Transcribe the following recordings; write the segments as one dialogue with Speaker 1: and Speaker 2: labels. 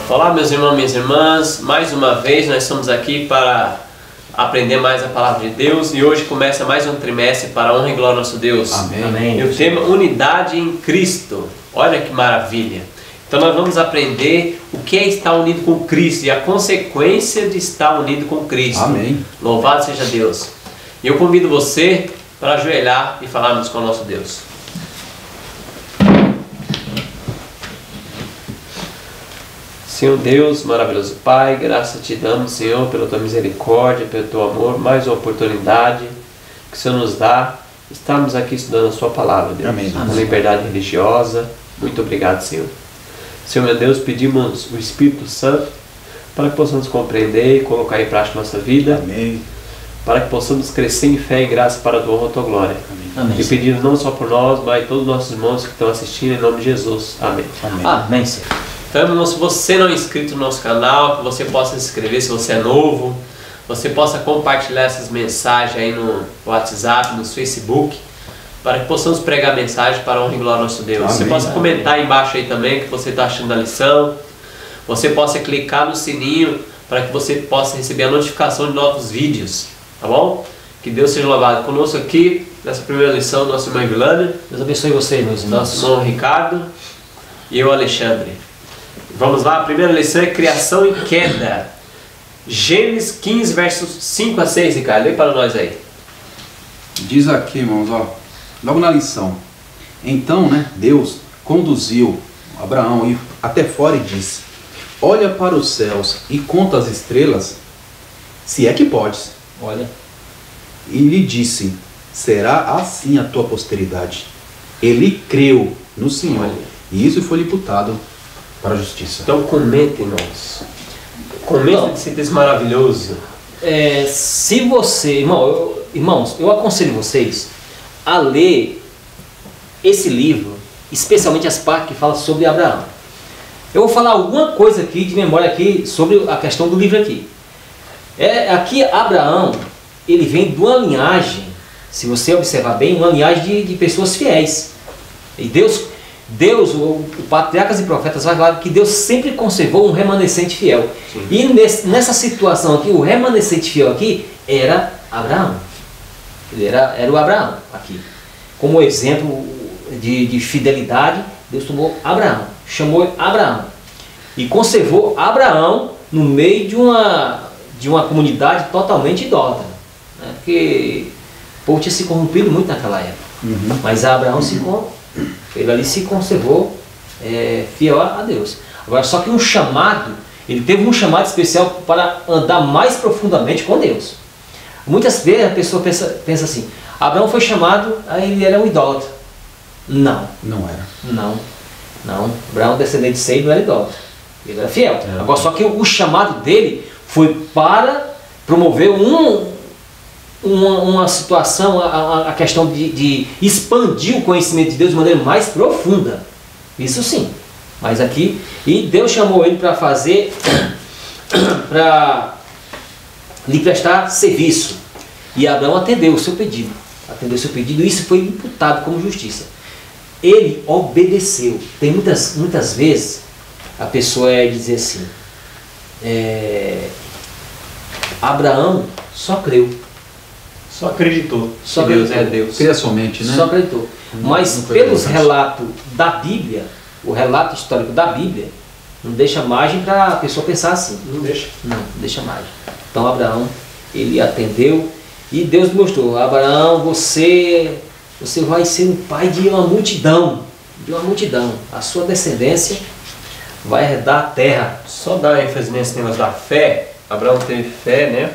Speaker 1: Olá, meus irmãos e minhas irmãs, mais uma vez nós estamos aqui para aprender mais a palavra de Deus e hoje começa mais um trimestre para a honra e glória ao nosso Deus.
Speaker 2: Amém.
Speaker 1: Amém. E o tema unidade em Cristo. Olha que maravilha! Então nós vamos aprender o que é estar unido com Cristo e a consequência de estar unido com Cristo.
Speaker 2: Amém.
Speaker 1: Louvado seja Deus! E eu convido você para ajoelhar e falarmos com o nosso Deus. Senhor Deus, maravilhoso Pai, graças te damos, Senhor, pela tua misericórdia, pelo teu amor, mais uma oportunidade que o Senhor nos dá. Estamos aqui estudando a sua palavra, Deus.
Speaker 2: Amém.
Speaker 1: A liberdade religiosa. Muito obrigado, Senhor. Senhor, meu Deus, pedimos o Espírito Santo para que possamos compreender e colocar em prática nossa vida.
Speaker 2: Amém.
Speaker 1: Para que possamos crescer em fé e graça para a tua honra e tua glória.
Speaker 2: Amém.
Speaker 1: E pedindo não só por nós, mas por todos os nossos irmãos que estão assistindo, em nome de Jesus. Amém.
Speaker 2: Amém.
Speaker 3: Amém, Senhor.
Speaker 1: Então, irmão, se você não é inscrito no nosso canal, que você possa se inscrever se você é novo, você possa compartilhar essas mensagens aí no WhatsApp, no Facebook, para que possamos pregar mensagem para a honra e glória ao nosso Deus.
Speaker 2: Amém.
Speaker 1: Você possa comentar aí embaixo aí também o que você está achando da lição. Você possa clicar no sininho para que você possa receber a notificação de novos vídeos, tá bom? Que Deus seja louvado conosco aqui nessa primeira lição, nosso irmão Vilânia,
Speaker 3: Deus abençoe você, meus irmãos.
Speaker 1: nosso irmão Ricardo e eu, Alexandre. Vamos lá, a primeira lição é criação e queda. Gênesis 15, versos 5 a 6, Ricardo. Lê para nós aí.
Speaker 2: Diz aqui, irmãos, ó, logo na lição. Então, Deus conduziu Abraão até fora e disse: olha para os céus e conta as estrelas, se é que podes.
Speaker 3: Olha.
Speaker 2: E lhe disse: será assim a tua posteridade. Ele creu no Senhor,
Speaker 1: Olha.
Speaker 2: e isso foi imputado para a justiça.
Speaker 1: Então comenta, irmãos. Comenta esse texto maravilhoso.
Speaker 3: Se você, irmãos, eu aconselho vocês a ler esse livro, especialmente as partes que falam sobre Abraão. Eu vou falar alguma coisa aqui de memória aqui sobre a questão do livro aqui. Aqui Abraão, ele vem de uma linhagem, se você observar bem, uma linhagem de pessoas fiéis. E Deus, o patriarcas e profetas vai falar que Deus sempre conservou um remanescente fiel. Sim. E nessa situação aqui, o remanescente fiel aqui era Abraão. Ele era o Abraão aqui. Como exemplo de fidelidade, Deus tomou Abraão, chamou Abraão e conservou Abraão no meio de uma comunidade totalmente idólatra, né? Porque o povo tinha se corrompido muito naquela época.
Speaker 2: Uhum.
Speaker 3: Mas Abraão ele ali se conservou fiel a Deus. Agora, só que ele teve um chamado especial para andar mais profundamente com Deus. Muitas vezes a pessoa pensa assim: Abraão foi chamado, aí ele era um idólatra. Não.
Speaker 2: Não era.
Speaker 3: Não. Abraão, descendente de Sei, não era idólatra. Ele era fiel. Agora, só que o chamado dele foi para promover uma situação, a questão de expandir o conhecimento de Deus de maneira mais profunda. Isso sim. Mas aqui, e Deus chamou ele para fazer, para lhe prestar serviço. E Abraão atendeu o seu pedido. E isso foi imputado como justiça. Ele obedeceu. Tem muitas vezes a pessoa dizer assim: Abraão só creu.
Speaker 1: Só acreditou.
Speaker 3: Só
Speaker 1: que Deus
Speaker 3: acreditou.
Speaker 1: é Deus.
Speaker 2: Cria somente, né?
Speaker 3: Só acreditou. Mas pelos relatos da Bíblia, o relato histórico da Bíblia, não deixa margem para a pessoa pensar assim.
Speaker 1: Não deixa.
Speaker 3: Não deixa margem. Então Abraão, ele atendeu e Deus mostrou: Abraão, você vai ser o pai de uma multidão. A sua descendência vai herdar a terra.
Speaker 1: Só dar ênfase nesse negócio da fé. Abraão teve fé, né?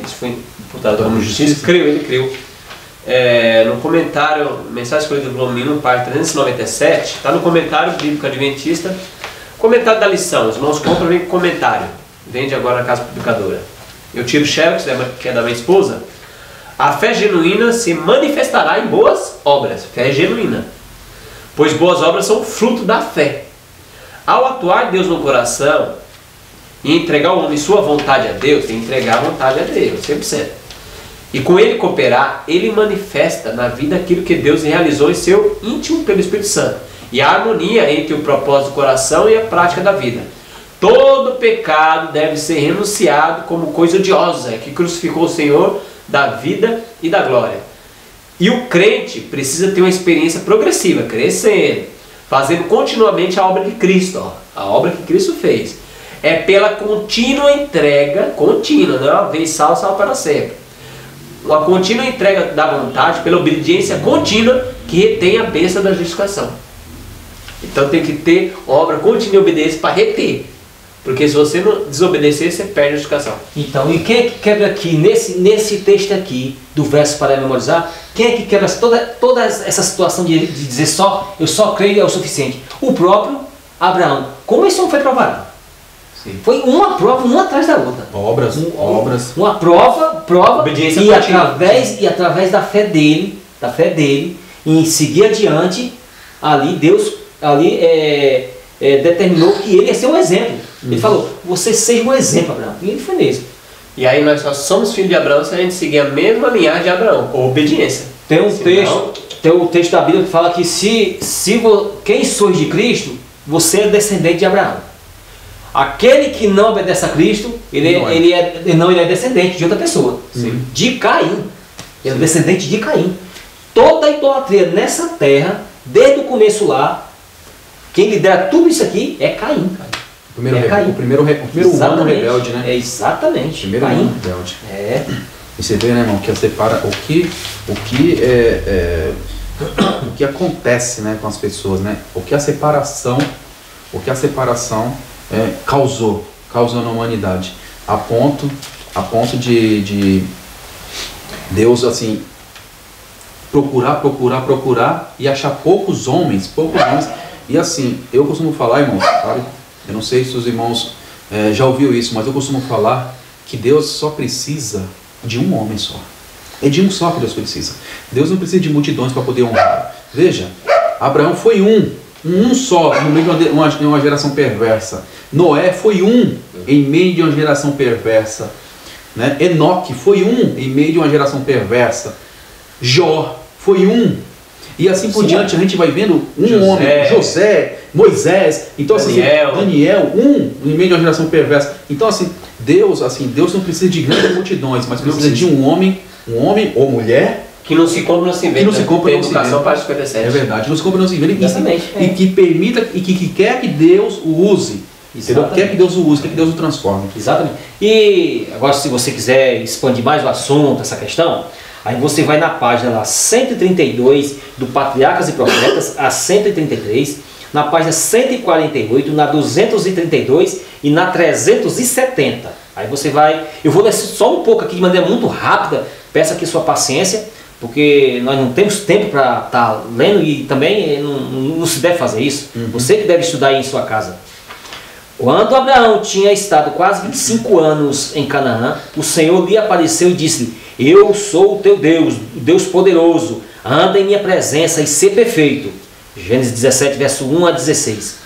Speaker 1: Isso foi imputado como justiça. Ele creu. No comentário, mensagem escolhida pelo Mino, parte 397, está no comentário bíblico adventista, comentário da lição. Os irmãos compram, vem com comentário. Vende agora na casa publicadora. Eu tiro o Xerox, que é da minha esposa. A fé genuína se manifestará em boas obras. Fé genuína. Pois boas obras são fruto da fé. Ao atuar Deus no coração e entregar o homem sua vontade a Deus, tem que entregar a vontade a Deus, 100%. E com ele cooperar, ele manifesta na vida aquilo que Deus realizou em seu íntimo pelo Espírito Santo. E a harmonia entre o propósito do coração e a prática da vida. Todo pecado deve ser renunciado como coisa odiosa, que crucificou o Senhor da vida e da glória. E o crente precisa ter uma experiência progressiva, crescendo, fazendo continuamente a obra de Cristo, a obra que Cristo fez. É pela contínua entrega, contínua, não é uma vez salvo, salvo para sempre. Uma contínua entrega da vontade, pela obediência contínua, que retém a bênção da justificação. Então tem que ter obra contínua e obediência para reter. Porque se você não desobedecer, você perde a justificação.
Speaker 3: Então, e quem é que quebra aqui, nesse texto aqui, do verso para memorizar, quem é que quebra toda essa situação de dizer eu só creio é o suficiente? O próprio Abraão. Como isso não foi provado? Sim. Foi uma prova, uma atrás da outra.
Speaker 2: Obras.
Speaker 3: Uma prova,
Speaker 1: obediência
Speaker 3: e através da fé dele, em seguir adiante, ali Deus determinou que ele ia ser um exemplo. Ele falou, você seja um exemplo, Abraão. E ele foi mesmo.
Speaker 1: E aí nós só somos filhos de Abraão se a gente seguir a mesma linhagem de Abraão, ou obediência.
Speaker 3: Tem um texto da Bíblia que fala que quem sois de Cristo, você é descendente de Abraão. Aquele que não obedece a Cristo, ele é descendente de outra pessoa.
Speaker 2: Sim.
Speaker 3: De Caim. Ele é descendente de Caim. Toda a idolatria nessa terra, desde o começo lá, quem lidera tudo isso aqui é Caim.
Speaker 2: O primeiro humano rebelde, né?
Speaker 3: Exatamente.
Speaker 2: Primeiro
Speaker 3: Caim.
Speaker 2: humano rebelde.
Speaker 3: É.
Speaker 2: E você vê, né, irmão, que separa o que acontece, né, com as pessoas, né? O que a separação causou na humanidade, a ponto de Deus assim procurar e achar poucos homens, e assim, eu costumo falar, irmãos, sabe? Eu não sei se os irmãos já ouviram isso, mas eu costumo falar que Deus só precisa de um homem só. É de um só que Deus precisa. Deus não precisa de multidões para poder honrar. Veja, Abraão foi um só, no meio de uma geração perversa. Noé foi um em meio de uma geração perversa. Né? Enoque foi um em meio de uma geração perversa. Jó foi um. E assim por diante, a gente vai vendo homem, José, Moisés, então Daniel, em meio de uma geração perversa. Então assim, Deus não precisa de grandes multidões, mas precisa de um homem ou mulher
Speaker 1: que não se compra, não se vende.
Speaker 2: Que não se compra, não se
Speaker 1: educação para 57.
Speaker 2: É verdade, não se compra, não se vende. E que permita e que quer que Deus o use. Quer que Deus o use, quer que Deus o transforme.
Speaker 3: Exatamente. E agora, se você quiser expandir mais o assunto, essa questão, aí você vai na página lá 132 do Patriarcas e Profetas, a 133, na página 148, na 232 e na 370. Aí você vai... Eu vou ler só um pouco aqui de maneira muito rápida, peço aqui sua paciência, porque nós não temos tempo para estar lendo e também não se deve fazer isso. Você que deve estudar aí em sua casa. Quando Abraão tinha estado quase 25 anos em Canaã, o Senhor lhe apareceu e disse: eu sou o teu Deus, o Deus poderoso, anda em minha presença e ser perfeito. Gênesis 17, verso 1 a 16.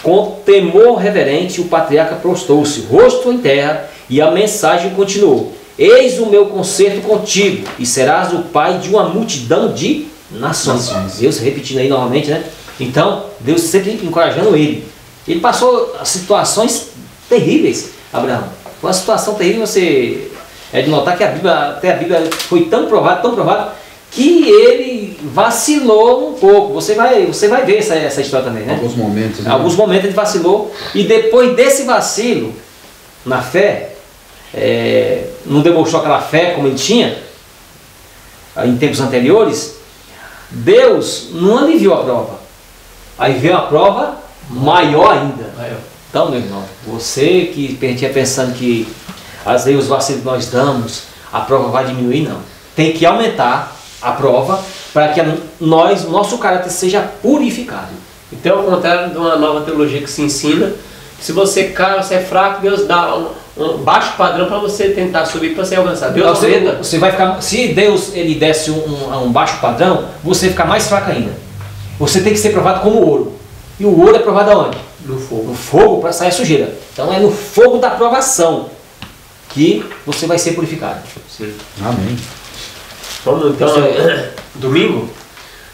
Speaker 3: Com temor reverente, o patriarca prostrou-se, rosto em terra, e a mensagem continuou: eis o meu concerto contigo, e serás o pai de uma multidão de nações. Deus repetindo aí novamente, né? Então, Deus sempre encorajando ele. Ele passou situações terríveis, Abraão. Foi uma situação terrível, você é de notar que até a Bíblia foi tão provada, que ele vacilou um pouco. Você vai ver essa história também, né?
Speaker 2: Alguns momentos. Né?
Speaker 3: Alguns momentos ele vacilou, e depois desse vacilo, na fé, não demonstrou aquela fé como ele tinha em tempos anteriores. Deus não aliviou a prova. Aí veio a prova maior ainda. Então, meu irmão, você que tinha pensando que às vezes os vacilos que nós damos, a prova vai diminuir, não. Tem que aumentar a prova para que nosso caráter seja purificado. Então, ao contrário de uma nova teologia que se ensina, se você cai, você é fraco, Deus dá um baixo padrão para você tentar subir, para você alcançar. Deus você vai ficar, se Deus ele desse um baixo padrão, você vai ficar mais fraco ainda. Você tem que ser provado como ouro. E o ouro é provado aonde? No fogo. No fogo para sair a sujeira. Então é no fogo da provação que você vai ser purificado.
Speaker 2: Sim. Amém.
Speaker 1: Vamos então, domingo?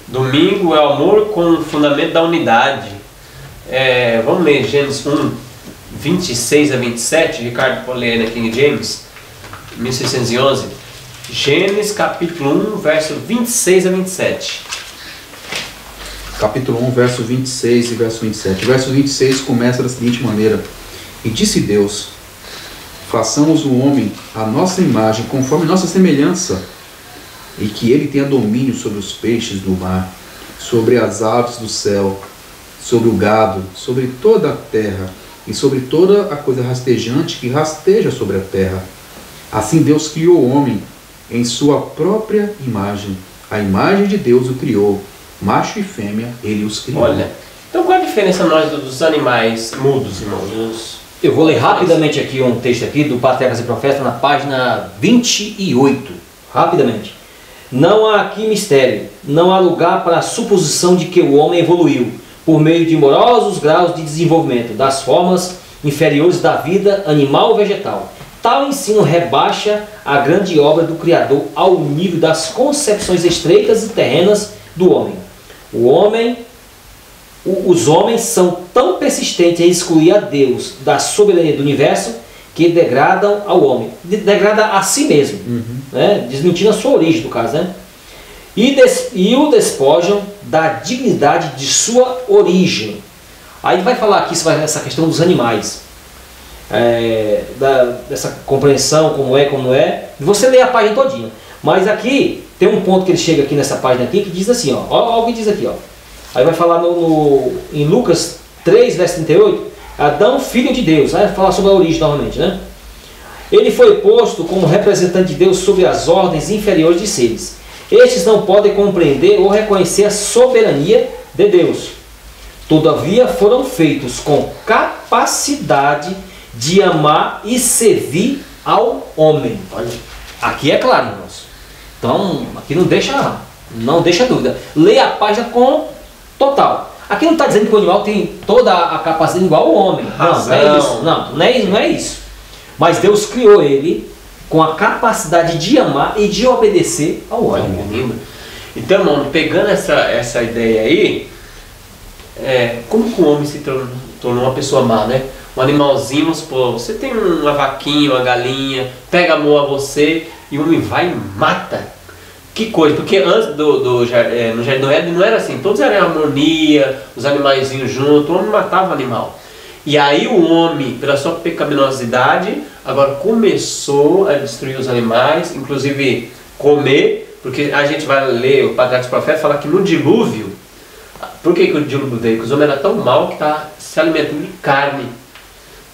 Speaker 1: Domingo é o amor com o fundamento da unidade. Vamos ler Gênesis 1, 26 a 27, Ricardo pode ler na King James, 1611. Gênesis capítulo 1, verso 26 a 27.
Speaker 2: Capítulo 1, verso 26 e verso 27. O verso 26 começa da seguinte maneira: E disse Deus: façamos o homem à nossa imagem, conforme nossa semelhança, e que ele tenha domínio sobre os peixes do mar, sobre as aves do céu, sobre o gado, sobre toda a terra, e sobre toda a coisa rastejante que rasteja sobre a terra. Assim Deus criou o homem em sua própria imagem. A imagem de Deus o criou, macho e fêmea ele os criou.
Speaker 1: Olha, então qual a diferença nós dos animais mudos, irmãos?
Speaker 3: Eu vou ler rapidamente aqui um texto aqui do Patriarcas e Profetas na página 28. Rapidamente. Não há aqui mistério, não há lugar para a suposição de que o homem evoluiu por meio de morosos graus de desenvolvimento das formas inferiores da vida animal ou vegetal. Tal ensino rebaixa a grande obra do Criador ao nível das concepções estreitas e terrenas do homem. Os homens são tão persistentes em excluir a Deus da soberania do universo que degradam ao homem, degrada a si mesmo, né? Desmentindo a sua origem, no caso, né? E o despojam da dignidade de sua origem. Aí vai falar aqui sobre essa questão dos animais, dessa compreensão, como é, como não é. Você lê a página todinha, mas aqui tem um ponto que ele chega aqui nessa página aqui que diz assim, ó o que diz aqui, ó. Aí vai falar em Lucas 3, verso 38, Adão, filho de Deus, vai falar sobre a origem novamente, né? Ele foi posto como representante de Deus sobre as ordens inferiores de seres. Estes não podem compreender ou reconhecer a soberania de Deus. Todavia foram feitos com capacidade de amar e servir ao homem. Olha, aqui é claro, irmãos. Então, aqui não deixa dúvida. Leia a página com total. Aqui não está dizendo que o animal tem toda a capacidade igual ao homem. Não, não é isso. Não é isso. Mas Deus criou ele com a capacidade de amar e de obedecer ao homem.
Speaker 1: Então, irmão, pegando essa ideia aí, como que o homem se tornou uma pessoa má, né? Um animalzinho, vamos supor, você tem uma vaquinha, uma galinha, pega amor a você e o homem vai e mata. Que coisa, porque antes no Jardim do Éden não era assim, todos eram em harmonia, os animaizinhos juntos, o homem matava o animal. E aí o homem, pela sua pecaminosidade, agora começou a destruir os animais, inclusive comer, porque a gente vai ler o Patriarcas e Profetas falar que no dilúvio, por que o dilúvio veio? Porque os homens eram tão mal que está se alimentando de carne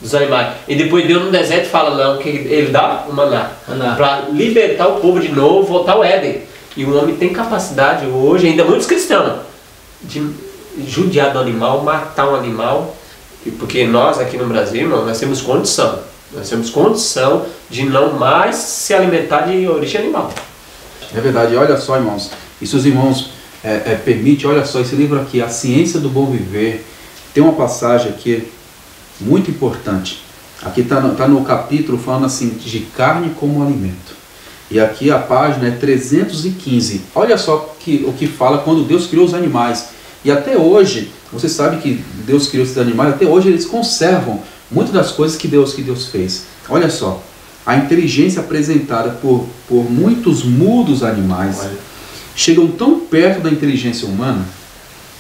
Speaker 1: dos animais. E depois Deus no deserto fala não, que ele dá o maná para libertar o povo de novo, voltar ao Éden. E o homem tem capacidade hoje, ainda muitos cristãos, de judiar do animal, matar um animal, porque nós aqui no Brasil, irmão, nós temos condição de não mais se alimentar de origem animal.
Speaker 2: É verdade, olha só, irmãos, e se os irmãos permitem, olha só, esse livro aqui, A Ciência do Bom Viver, tem uma passagem aqui muito importante. Aqui está no capítulo falando assim, de carne como alimento. E aqui a página é 315. Olha só o que fala quando Deus criou os animais. E até hoje, você sabe que Deus criou esses animais, até hoje eles conservam muitas das coisas que Deus fez. Olha só, a inteligência apresentada por muitos mudos animais chegam tão perto da inteligência humana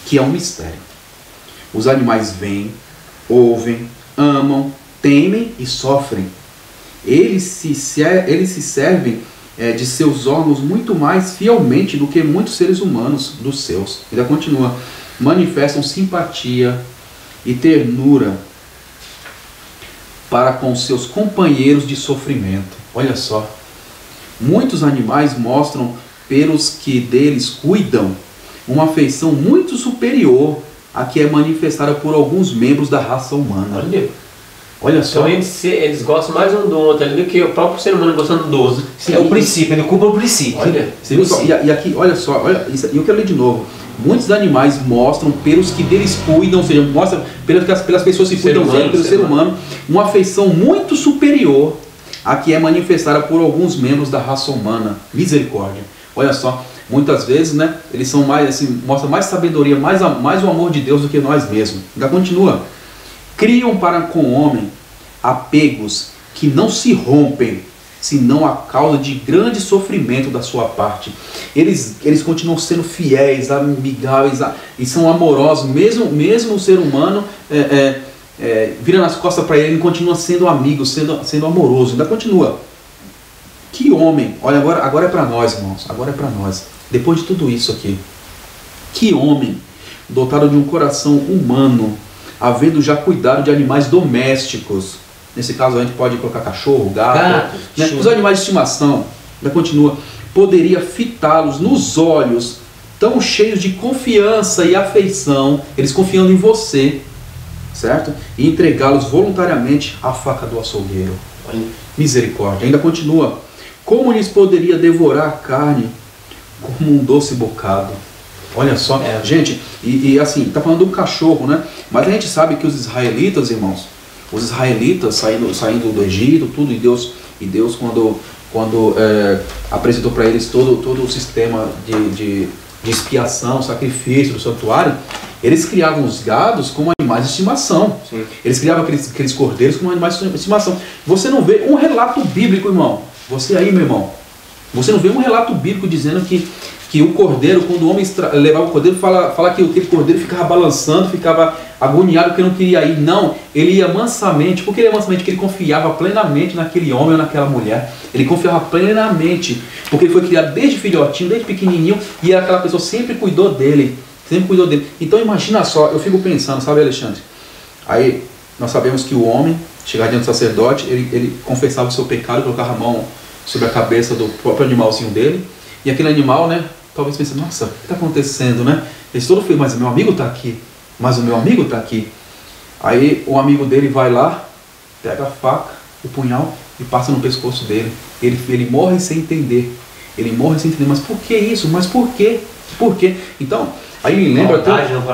Speaker 2: que é um mistério. Os animais veem, ouvem, amam, temem e sofrem. Eles se servem de seus órgãos muito mais fielmente do que muitos seres humanos dos seus. Ainda continua. Manifestam simpatia e ternura para com seus companheiros de sofrimento. Olha só. Muitos animais mostram pelos que deles cuidam uma afeição muito superior à que é manifestada por alguns membros da raça humana. Olha só.
Speaker 1: Então eles gostam mais um do outro do que o próprio ser humano gostando do outro.
Speaker 3: É o princípio, ele cumpre o princípio.
Speaker 2: Olha, e aqui, olha só, e eu quero ler de novo. Muitos animais mostram pelos que deles cuidam, ou seja, mostram pelas pessoas que cuidam dele, pelo ser humano, uma afeição muito superior à que é manifestada por alguns membros da raça humana. Misericórdia. Olha só, muitas vezes, né, eles são mais, assim, mostram mais sabedoria, mais o amor de Deus do que nós mesmos. Ainda continua. Criam para com o homem apegos que não se rompem, senão a causa de grande sofrimento da sua parte. Eles continuam sendo fiéis, amigáveis e são amorosos, mesmo o ser humano vira nas costas para ele continua sendo amigo, sendo amoroso. Ainda continua. Que homem, olha, agora é para nós, irmãos, agora é para nós. Depois de tudo isso aqui, que homem dotado de um coração humano, havendo já cuidado de animais domésticos. Nesse caso a gente pode colocar cachorro, gato, né? Os animais de estimação. Ainda continua. Poderia fitá-los nos olhos, tão cheios de confiança e afeição, eles confiando em você, certo? E entregá-los voluntariamente à faca do açougueiro. Misericórdia. Ainda continua. Como lhes poderia devorar a carne como um doce bocado? Olha só, gente, e assim, está falando do cachorro, né? Mas a gente sabe que os israelitas, irmãos, os israelitas saindo do Egito, tudo, e Deus quando apresentou para eles todo o sistema de expiação, sacrifício do santuário, eles criavam os gados como animais de estimação. Sim. Eles criavam aqueles cordeiros como animais de estimação. Você não vê um relato bíblico, irmão. Você aí, meu irmão, você não vê um relato bíblico dizendo que o cordeiro, quando o homem levava o cordeiro, fala que aquele cordeiro ficava balançando, ficava agoniado porque não queria ir. Não, ele ia mansamente. Por que ele ia mansamente? Porque ele confiava plenamente naquele homem ou naquela mulher. Ele confiava plenamente, porque ele foi criado desde filhotinho, desde pequenininho, e aquela pessoa sempre cuidou dele. Sempre cuidou dele. Então imagina só, eu fico pensando, sabe, Alexandre? Aí nós sabemos que o homem, chegar diante do sacerdote, ele confessava o seu pecado, colocava a mão sobre a cabeça do próprio animalzinho dele, e aquele animal, né, talvez pense, nossa, o que está acontecendo, né? Ele todo feliz, mas o meu amigo está aqui, Aí o amigo dele vai lá, pega a faca, o punhal e passa no pescoço dele. Ele morre sem entender. Mas por que isso? Mas por quê? Por quê? Então, aí me lembra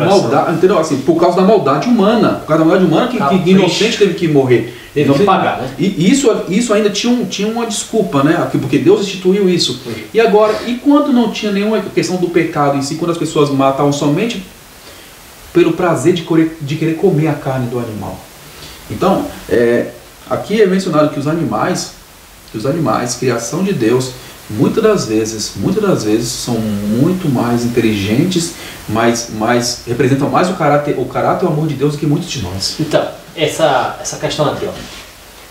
Speaker 2: maldade, entendeu? Assim, por causa da maldade humana. Por causa da maldade humana que inocente teve que morrer.
Speaker 3: Teve que pagar, né?
Speaker 2: E isso ainda tinha uma desculpa, né? Porque Deus instituiu isso. E agora, e quando não tinha nenhuma questão do pecado em si, quando as pessoas matavam somente pelo prazer de querer comer a carne do animal. Então, aqui é mencionado que os animais, criação de Deus, muitas das vezes são muito mais inteligentes, representam mais o caráter e o amor de Deus do que muitos de nós.
Speaker 3: Então, essa questão aqui, ó.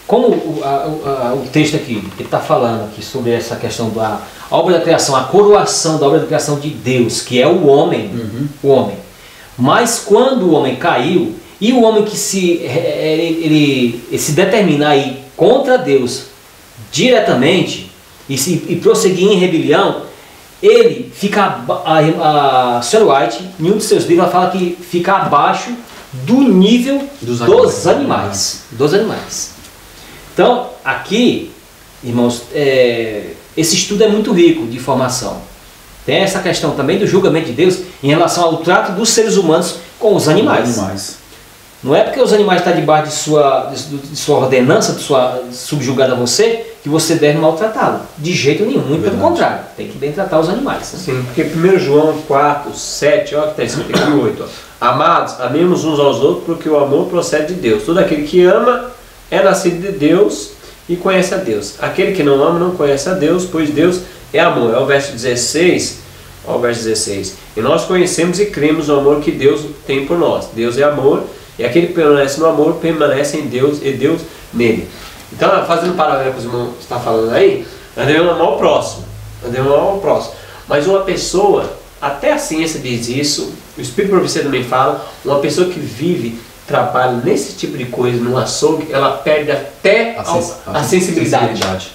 Speaker 3: Como o texto aqui, ele está falando aqui sobre essa questão da obra da criação, a coroação da obra da criação de Deus, que é o homem, o homem. Mas quando o homem caiu, e o homem que ele se determinar a ir contra Deus diretamente, e prosseguir em rebelião, ele fica, a Sarah White, em um de seus livros, ela fala que fica abaixo do nível dos animais. Então, aqui, irmãos, esse estudo é muito rico de informação. Tem essa questão também do julgamento de Deus em relação ao trato dos seres humanos com os animais. Não é porque os animais estão debaixo de sua ordenança, de sua subjugada a você, que você deve maltratá-lo. De jeito nenhum, muito pelo contrário. Tem que bem tratar os animais. Né?
Speaker 1: Sim, porque 1 João 4, 7, olha que está escrito aqui 8. Ó. Amados, amemos uns aos outros, porque o amor procede de Deus. Todo aquele que ama é nascido de Deus e conhece a Deus. Aquele que não ama não conhece a Deus, pois Deus é amor. É o verso 16. Olha o verso 16. E nós conhecemos e cremos no amor que Deus tem por nós. Deus é amor. E aquele que permanece no amor, permanece em Deus e Deus nele. Então, fazendo um paralelo com os irmãos que está falando aí, nós devemos amar o próximo. Mas uma pessoa, até a ciência diz isso, o Espírito Profecia também fala, uma pessoa que vive, trabalha nesse tipo de coisa, no açougue, ela perde até a sensibilidade.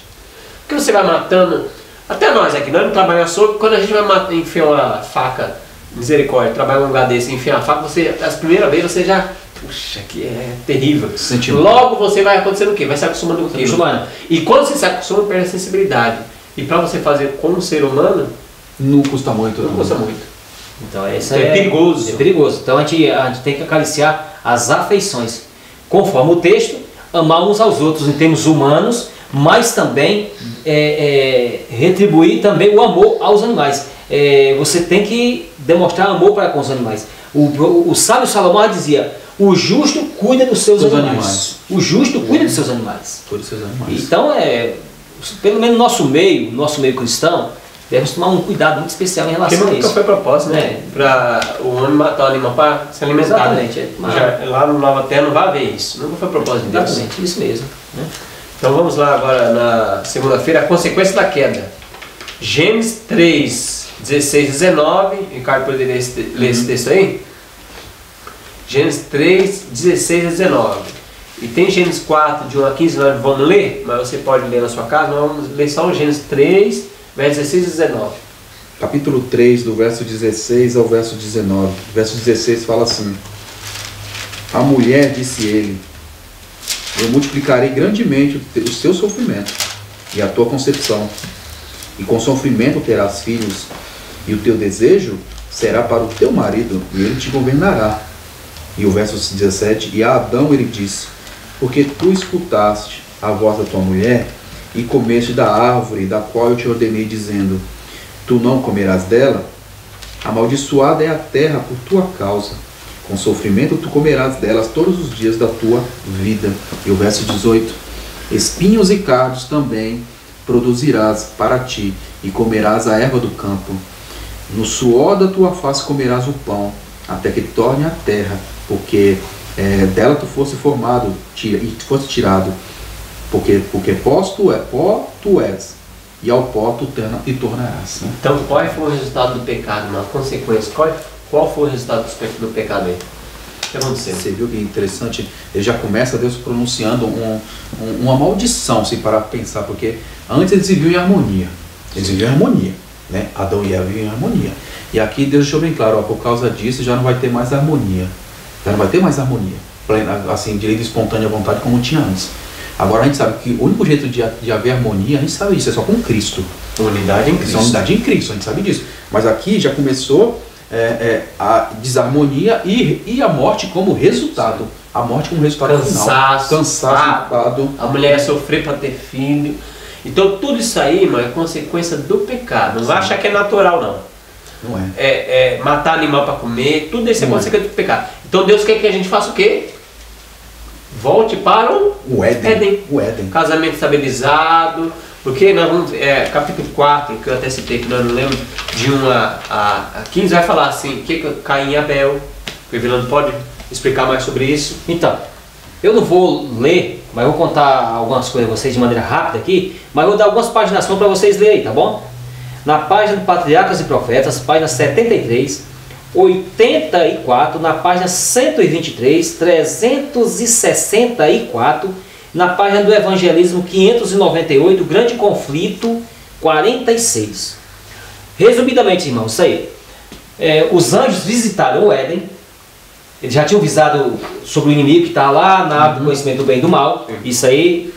Speaker 1: Porque você vai matando, até nós aqui, nós não trabalhamos em açougue, quando a gente vai enfiar uma faca, misericórdia, trabalhar num lugar desse, enfiar a faca, as primeiras vezes você já... Puxa, que é terrível. Logo você vai acontecendo o quê? Vai se acostumando com aquilo. E quando você se acostuma, perde a sensibilidade. E para você fazer como um ser humano,
Speaker 2: não custa muito.
Speaker 3: Então é perigoso. É perigoso. Então a gente tem que acariciar as afeições. Conforme o texto, amar uns aos outros em termos humanos, mas também retribuir também o amor aos animais. Você tem que demonstrar amor para com os animais. O sábio Salomão dizia: o justo cuida dos seus animais. O justo cuida dos seus animais.
Speaker 2: Todos os seus animais.
Speaker 3: Então, pelo menos no nosso meio cristão, devemos tomar um cuidado muito especial em relação a
Speaker 1: Porque
Speaker 3: isso.
Speaker 1: nunca foi propósito, né? Para o homem matar o animal para se alimentar.
Speaker 3: Exatamente.
Speaker 1: Lá no Nova Terra não vai haver isso. Nunca foi propósito de Deus.
Speaker 3: Exatamente, isso mesmo. Né?
Speaker 1: Então vamos lá agora na segunda-feira, a consequência da queda. Gênesis 3, 16 e 19. Ricardo, poderia ler esse texto aí? Gênesis 3, 16 e 19. E tem Gênesis 4, de 1 a 15, nós vamos ler, mas você pode ler na sua casa, nós vamos ler só o Gênesis 3, versos 16 e 19.
Speaker 2: Capítulo 3, do verso 16 ao verso 19. Verso 16 fala assim: a mulher disse ele: eu multiplicarei grandemente o seu sofrimento e a tua concepção, e com sofrimento terás filhos, e o teu desejo será para o teu marido, e ele te governará. E o verso 17: e a Adão ele disse: porque tu escutaste a voz da tua mulher, e comeste da árvore da qual eu te ordenei, dizendo: tu não comerás dela, amaldiçoada é a terra por tua causa, com sofrimento tu comerás delas todos os dias da tua vida. E o verso 18: espinhos e cardos também produzirás para ti, e comerás a erva do campo. No suor da tua face comerás o pão, até que torne a terra, porque dela tu fosse formado e fosse tirado, porque pó tu és, e ao pó tu te tornarás. Né?
Speaker 1: Então qual foi o resultado do pecado, uma consequência? Qual foi o resultado do pecado aí? O que aconteceu?
Speaker 2: Você viu que interessante? Ele já começa Deus pronunciando uma maldição, se parar para pensar, porque antes eles viviam em harmonia. Eles viviam em harmonia, né? Adão e Eva viviam em harmonia. E aqui Deus deixou bem claro, ó, por causa disso já não vai ter mais harmonia. Já não vai ter mais harmonia, assim, de livre e espontânea vontade como tinha antes. Agora a gente sabe que o único jeito de haver harmonia, a gente sabe disso, é só com Cristo.
Speaker 1: Unidade em Cristo.
Speaker 2: É unidade em Cristo, a gente sabe disso. Mas aqui já começou a desarmonia e a morte como resultado. A morte como resultado final. Cansaço.
Speaker 1: A mulher ia sofrer para ter filho. Então tudo isso aí, irmão, é consequência do pecado. Não vai achar que é natural, não.
Speaker 2: Não é.
Speaker 1: Matar animal para comer, tudo isso é consequência do pecado. Então Deus quer que a gente faça o quê? Volte para o Éden.
Speaker 2: O Éden.
Speaker 1: Casamento estabilizado. Porque nós vamos, capítulo 4, que eu até citei, que nós não lembro, de 1 a 15, vai falar assim, que Caim e Abel. O Evelano pode explicar mais sobre isso?
Speaker 3: Então, eu não vou ler, mas vou contar algumas coisas a vocês de maneira rápida aqui, mas vou dar algumas paginações para vocês lerem, tá bom? Na página do Patriarcas e Profetas, página 73, 84, na página 123, 364, na página do Evangelismo 598, Grande Conflito 46. Resumidamente, irmãos, isso aí. Os anjos visitaram o Éden. Eles já tinham visado sobre o inimigo que está lá na árvore do conhecimento do bem e do mal. Isso aí,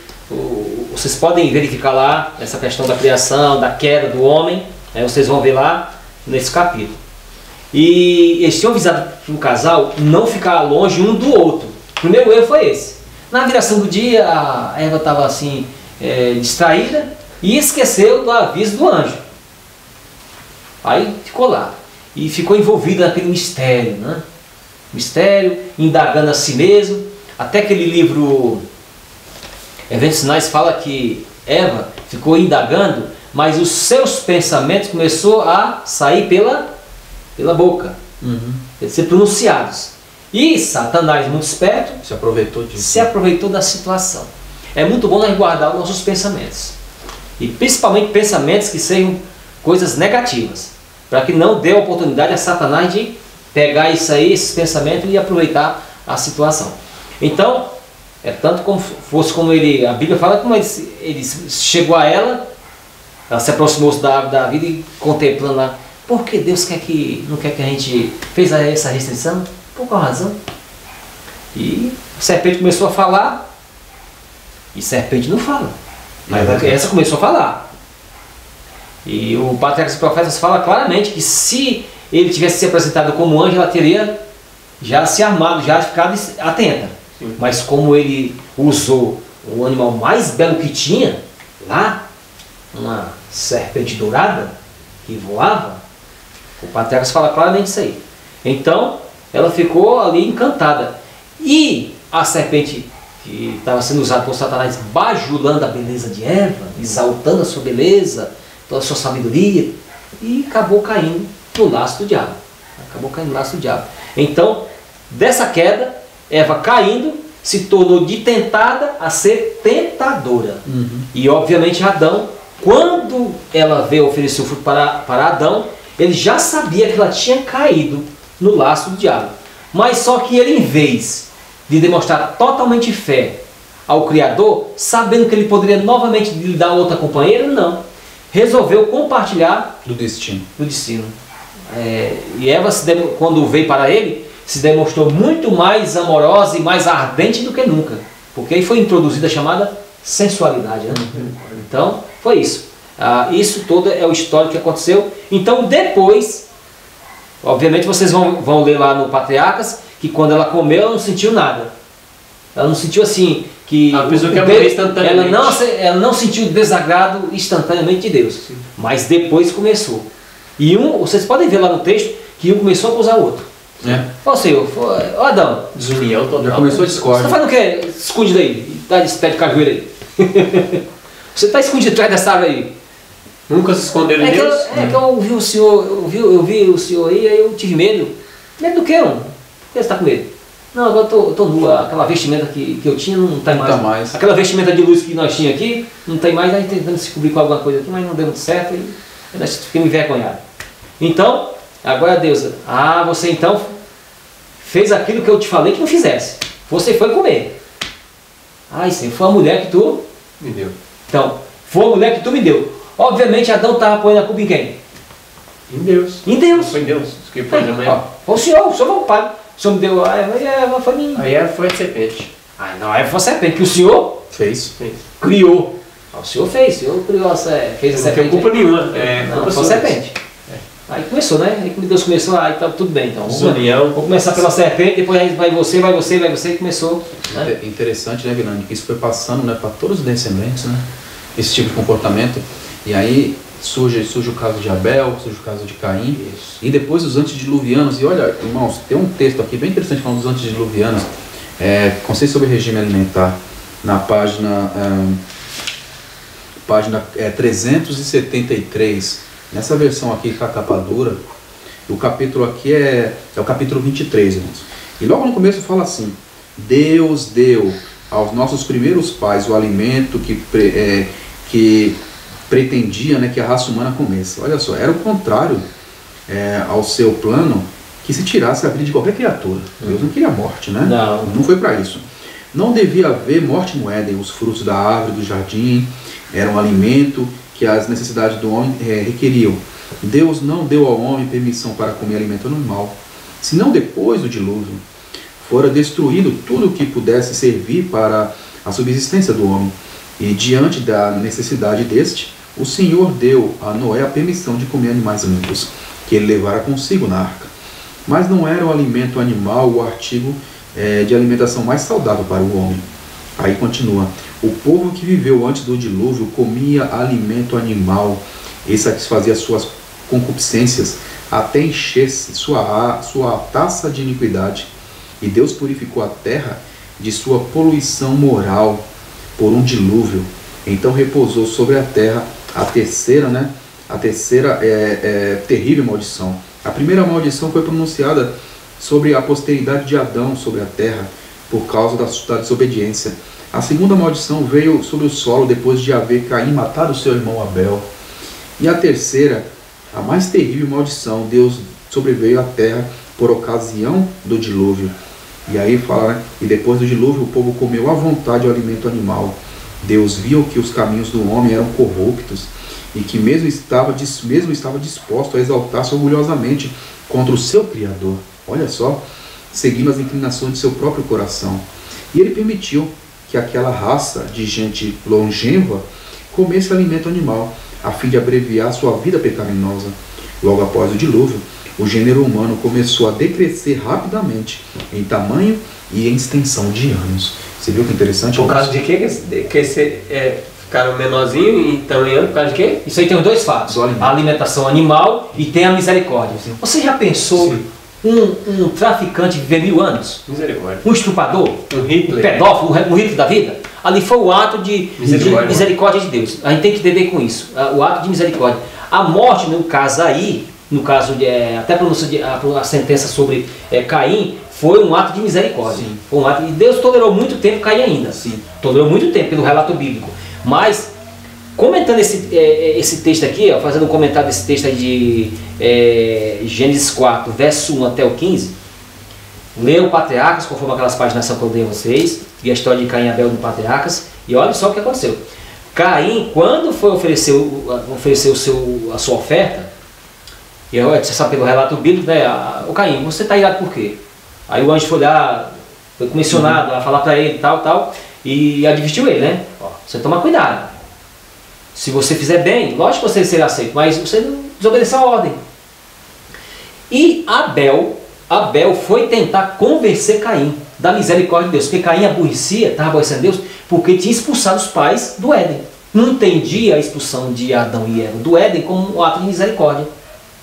Speaker 3: vocês podem verificar lá, essa questão da criação, da queda do homem. Vocês vão ver lá nesse capítulo. E eles tinham avisado para o casal não ficar longe um do outro. O primeiro erro foi esse. Na viração do dia, a Eva estava assim, distraída e esqueceu do aviso do anjo. Aí ficou lá. E ficou envolvida naquele mistério, né? Mistério, indagando a si mesmo. Até aquele livro Eventos Sinais fala que Eva ficou indagando, mas os seus pensamentos começou a sair pela boca, ser pronunciados. E Satanás, muito esperto,
Speaker 2: se aproveitou disso.
Speaker 3: Se aproveitou da situação. É muito bom nós guardar os nossos pensamentos. E principalmente pensamentos que sejam coisas negativas, para que não dê a oportunidade a Satanás de pegar isso aí, esses pensamentos e aproveitar a situação. Então, tanto como fosse como a Bíblia fala, como ele chegou a ela se aproximou da árvore da vida e contemplando lá, por que Deus não quer que a gente fez essa restrição? Por qual razão? E a serpente começou a falar, e serpente não fala, mas essa começou a falar. E o Patriarcas e Profetas fala claramente que se ele tivesse se apresentado como anjo, ela teria já se armado, já ficado atenta. Sim. Mas como ele usou o animal mais belo que tinha lá, uma serpente dourada que voava. O Patriarca fala claramente isso aí. Então ela ficou ali encantada. E a serpente que estava sendo usada por Satanás, bajulando a beleza de Eva, exaltando a sua beleza, toda a sua sabedoria, e acabou caindo no laço do diabo. Acabou caindo no laço do diabo. Então, dessa queda, Eva caindo, se tornou de tentada a ser tentadora. E obviamente Adão, quando ela veio oferecer o fruto para Adão, ele já sabia que ela tinha caído no laço do diabo. Mas só que ele, em vez de demonstrar totalmente fé ao Criador, sabendo que ele poderia novamente lhe dar outra companheira, não. Resolveu compartilhar
Speaker 2: Do destino.
Speaker 3: do destino. E Eva, quando veio para ele, se demonstrou muito mais amorosa e mais ardente do que nunca. Porque aí foi introduzida a chamada sensualidade. Né? Então, foi isso. Isso todo é o histórico que aconteceu. Então, depois, obviamente vocês vão ler lá no Patriarcas, que quando ela comeu, ela não sentiu nada. Ela não sentiu assim, que
Speaker 1: a pessoa que morrer instantaneamente.
Speaker 3: ela não sentiu desagrado instantaneamente de Deus. Sim. Mas depois começou. E vocês podem ver lá no texto, que um começou a acusar o outro. Ó Senhor, ó Adão.
Speaker 1: Desunião total.
Speaker 2: Já começou a
Speaker 3: Você
Speaker 2: discórdia.
Speaker 3: está fazendo o quê? Esconde daí. Dá de pé de cajueiro aí. Você está escondido atrás dessa árvore aí.
Speaker 1: Nunca se esconderam de Deus?
Speaker 3: Que eu ouvi o Senhor, eu vi o Senhor aí eu tive medo. Medo do quê, mano? Por que você está com medo? Não, agora eu estou nua. Aquela vestimenta que eu tinha não tem mais.
Speaker 2: Não tá mais.
Speaker 3: Aquela vestimenta de luz que nós tínhamos aqui, não tem mais. Aí tentando se cobrir com alguma coisa aqui, mas não deu muito certo. E nós ficamos envergonhados. Então, agora Deus, você então fez aquilo que eu te falei que não fizesse. Você foi comer. Senhor, foi a mulher que tu
Speaker 1: me deu.
Speaker 3: Então, foi a mulher que tu me deu. Obviamente Adão estava pondo a culpa em quem?
Speaker 1: Em Deus.
Speaker 3: Em Deus.
Speaker 1: Foi em Deus. Que foi a mãe.
Speaker 3: Foi o Senhor foi o pai. O Senhor me deu a Eva, foi mim.
Speaker 1: Aí Eva foi a serpente.
Speaker 3: Não, a Eva foi a serpente, que o Senhor
Speaker 2: Fez.
Speaker 3: criou. O Senhor fez, o Senhor criou fez a serpente.
Speaker 1: Não tem culpa nenhuma.
Speaker 3: Não, foi a serpente. Aí começou, né? Aí Deus começou, aí tá tudo bem. Então, vamos começar pela serpente, depois vai você, e começou. Né?
Speaker 2: Interessante, né, Vilani? Que isso foi passando, né, para todos os descendentes, né? Esse tipo de comportamento. E aí surge o caso de Abel, surge o caso de Caim. Isso. E depois os antediluvianos. E olha, irmãos, tem um texto aqui bem interessante falando dos antediluvianos. Conceito sobre regime alimentar. Na página 373. Nessa versão aqui com a capa dura, o capítulo aqui é o capítulo 23, irmãos. E logo no começo fala assim: Deus deu aos nossos primeiros pais o alimento que pretendia, né, que a raça humana comesse. Olha só, era o contrário ao seu plano, que se tirasse a vida de qualquer criatura. Deus não queria morte, né? Não foi para isso. Não devia haver morte no Éden. Os frutos da árvore do jardim eram um alimento que as necessidades do homem requeriam. Deus não deu ao homem permissão para comer alimento animal, senão depois do dilúvio fora destruído tudo o que pudesse servir para a subsistência do homem. E diante da necessidade deste, o Senhor deu a Noé a permissão de comer animais limpos, que ele levara consigo na arca. Mas não era o alimento animal o artigo de alimentação mais saudável para o homem. Aí continua: o povo que viveu antes do dilúvio comia alimento animal e satisfazia suas concupiscências até encher-se sua taça de iniquidade. E Deus purificou a terra de sua poluição moral por um dilúvio. Então repousou sobre a terra a terceira terrível maldição. A primeira maldição foi pronunciada sobre a posteridade de Adão sobre a terra por causa da desobediência. A segunda maldição veio sobre o solo depois de haver Caim matado seu irmão Abel. E a terceira, a mais terrível maldição, Deus sobreveio à terra por ocasião do dilúvio. E aí fala, né? E depois do dilúvio o povo comeu à vontade o alimento animal. Deus viu que os caminhos do homem eram corruptos e que mesmo estava disposto a exaltar-se orgulhosamente contra o seu Criador. Olha só, seguindo as inclinações de seu próprio coração. E ele permitiu que aquela raça de gente longeva comesse alimento animal, a fim de abreviar sua vida pecaminosa. Logo após o dilúvio, o gênero humano começou a decrescer rapidamente em tamanho e em extensão de anos. Você viu que interessante?
Speaker 1: Por causa de quê? Que esse, ficaram menorzinho e tamanhando, por causa de quê?
Speaker 3: Isso aí tem os dois fatos. A alimentação animal e tem a misericórdia. Sim. Você já pensou um traficante viver 1000 anos?
Speaker 1: Misericórdia.
Speaker 3: Um estuprador?
Speaker 1: Um Hitler.
Speaker 3: Um pedófilo? Um Hitler da vida? Ali foi o ato de misericórdia de Deus. A gente tem que entender com isso. O ato de misericórdia. A morte, no caso aí, até a sentença sobre Caim, foi um ato de misericórdia.
Speaker 2: Sim.
Speaker 3: Foi um ato, e Deus tolerou muito tempo Caim ainda.
Speaker 2: Sim.
Speaker 3: Tolerou muito tempo pelo relato bíblico. Mas, comentando esse texto aqui, ó, fazendo um comentário desse texto aí de Gênesis 4, verso 1 até o 15, leia o Patriarcas, conforme aquelas páginas que eu dei a vocês, e a história de Caim e Abel no Patriarcas, e olha só o que aconteceu. Caim, quando foi oferecer a sua oferta, e você sabe pelo relato bíblico, né? O Caim, você está irado por quê? Aí o anjo foi lá, foi comissionado a falar para ele, tal, e advertiu ele, né? Ó, você toma cuidado. Se você fizer bem, lógico que você será aceito, mas você não desobedeceu a ordem. E Abel foi tentar convencer Caim da misericórdia de Deus, porque Caim estava aborrecendo Deus, porque tinha expulsado os pais do Éden. Não entendia a expulsão de Adão e Eva do Éden como um ato de misericórdia.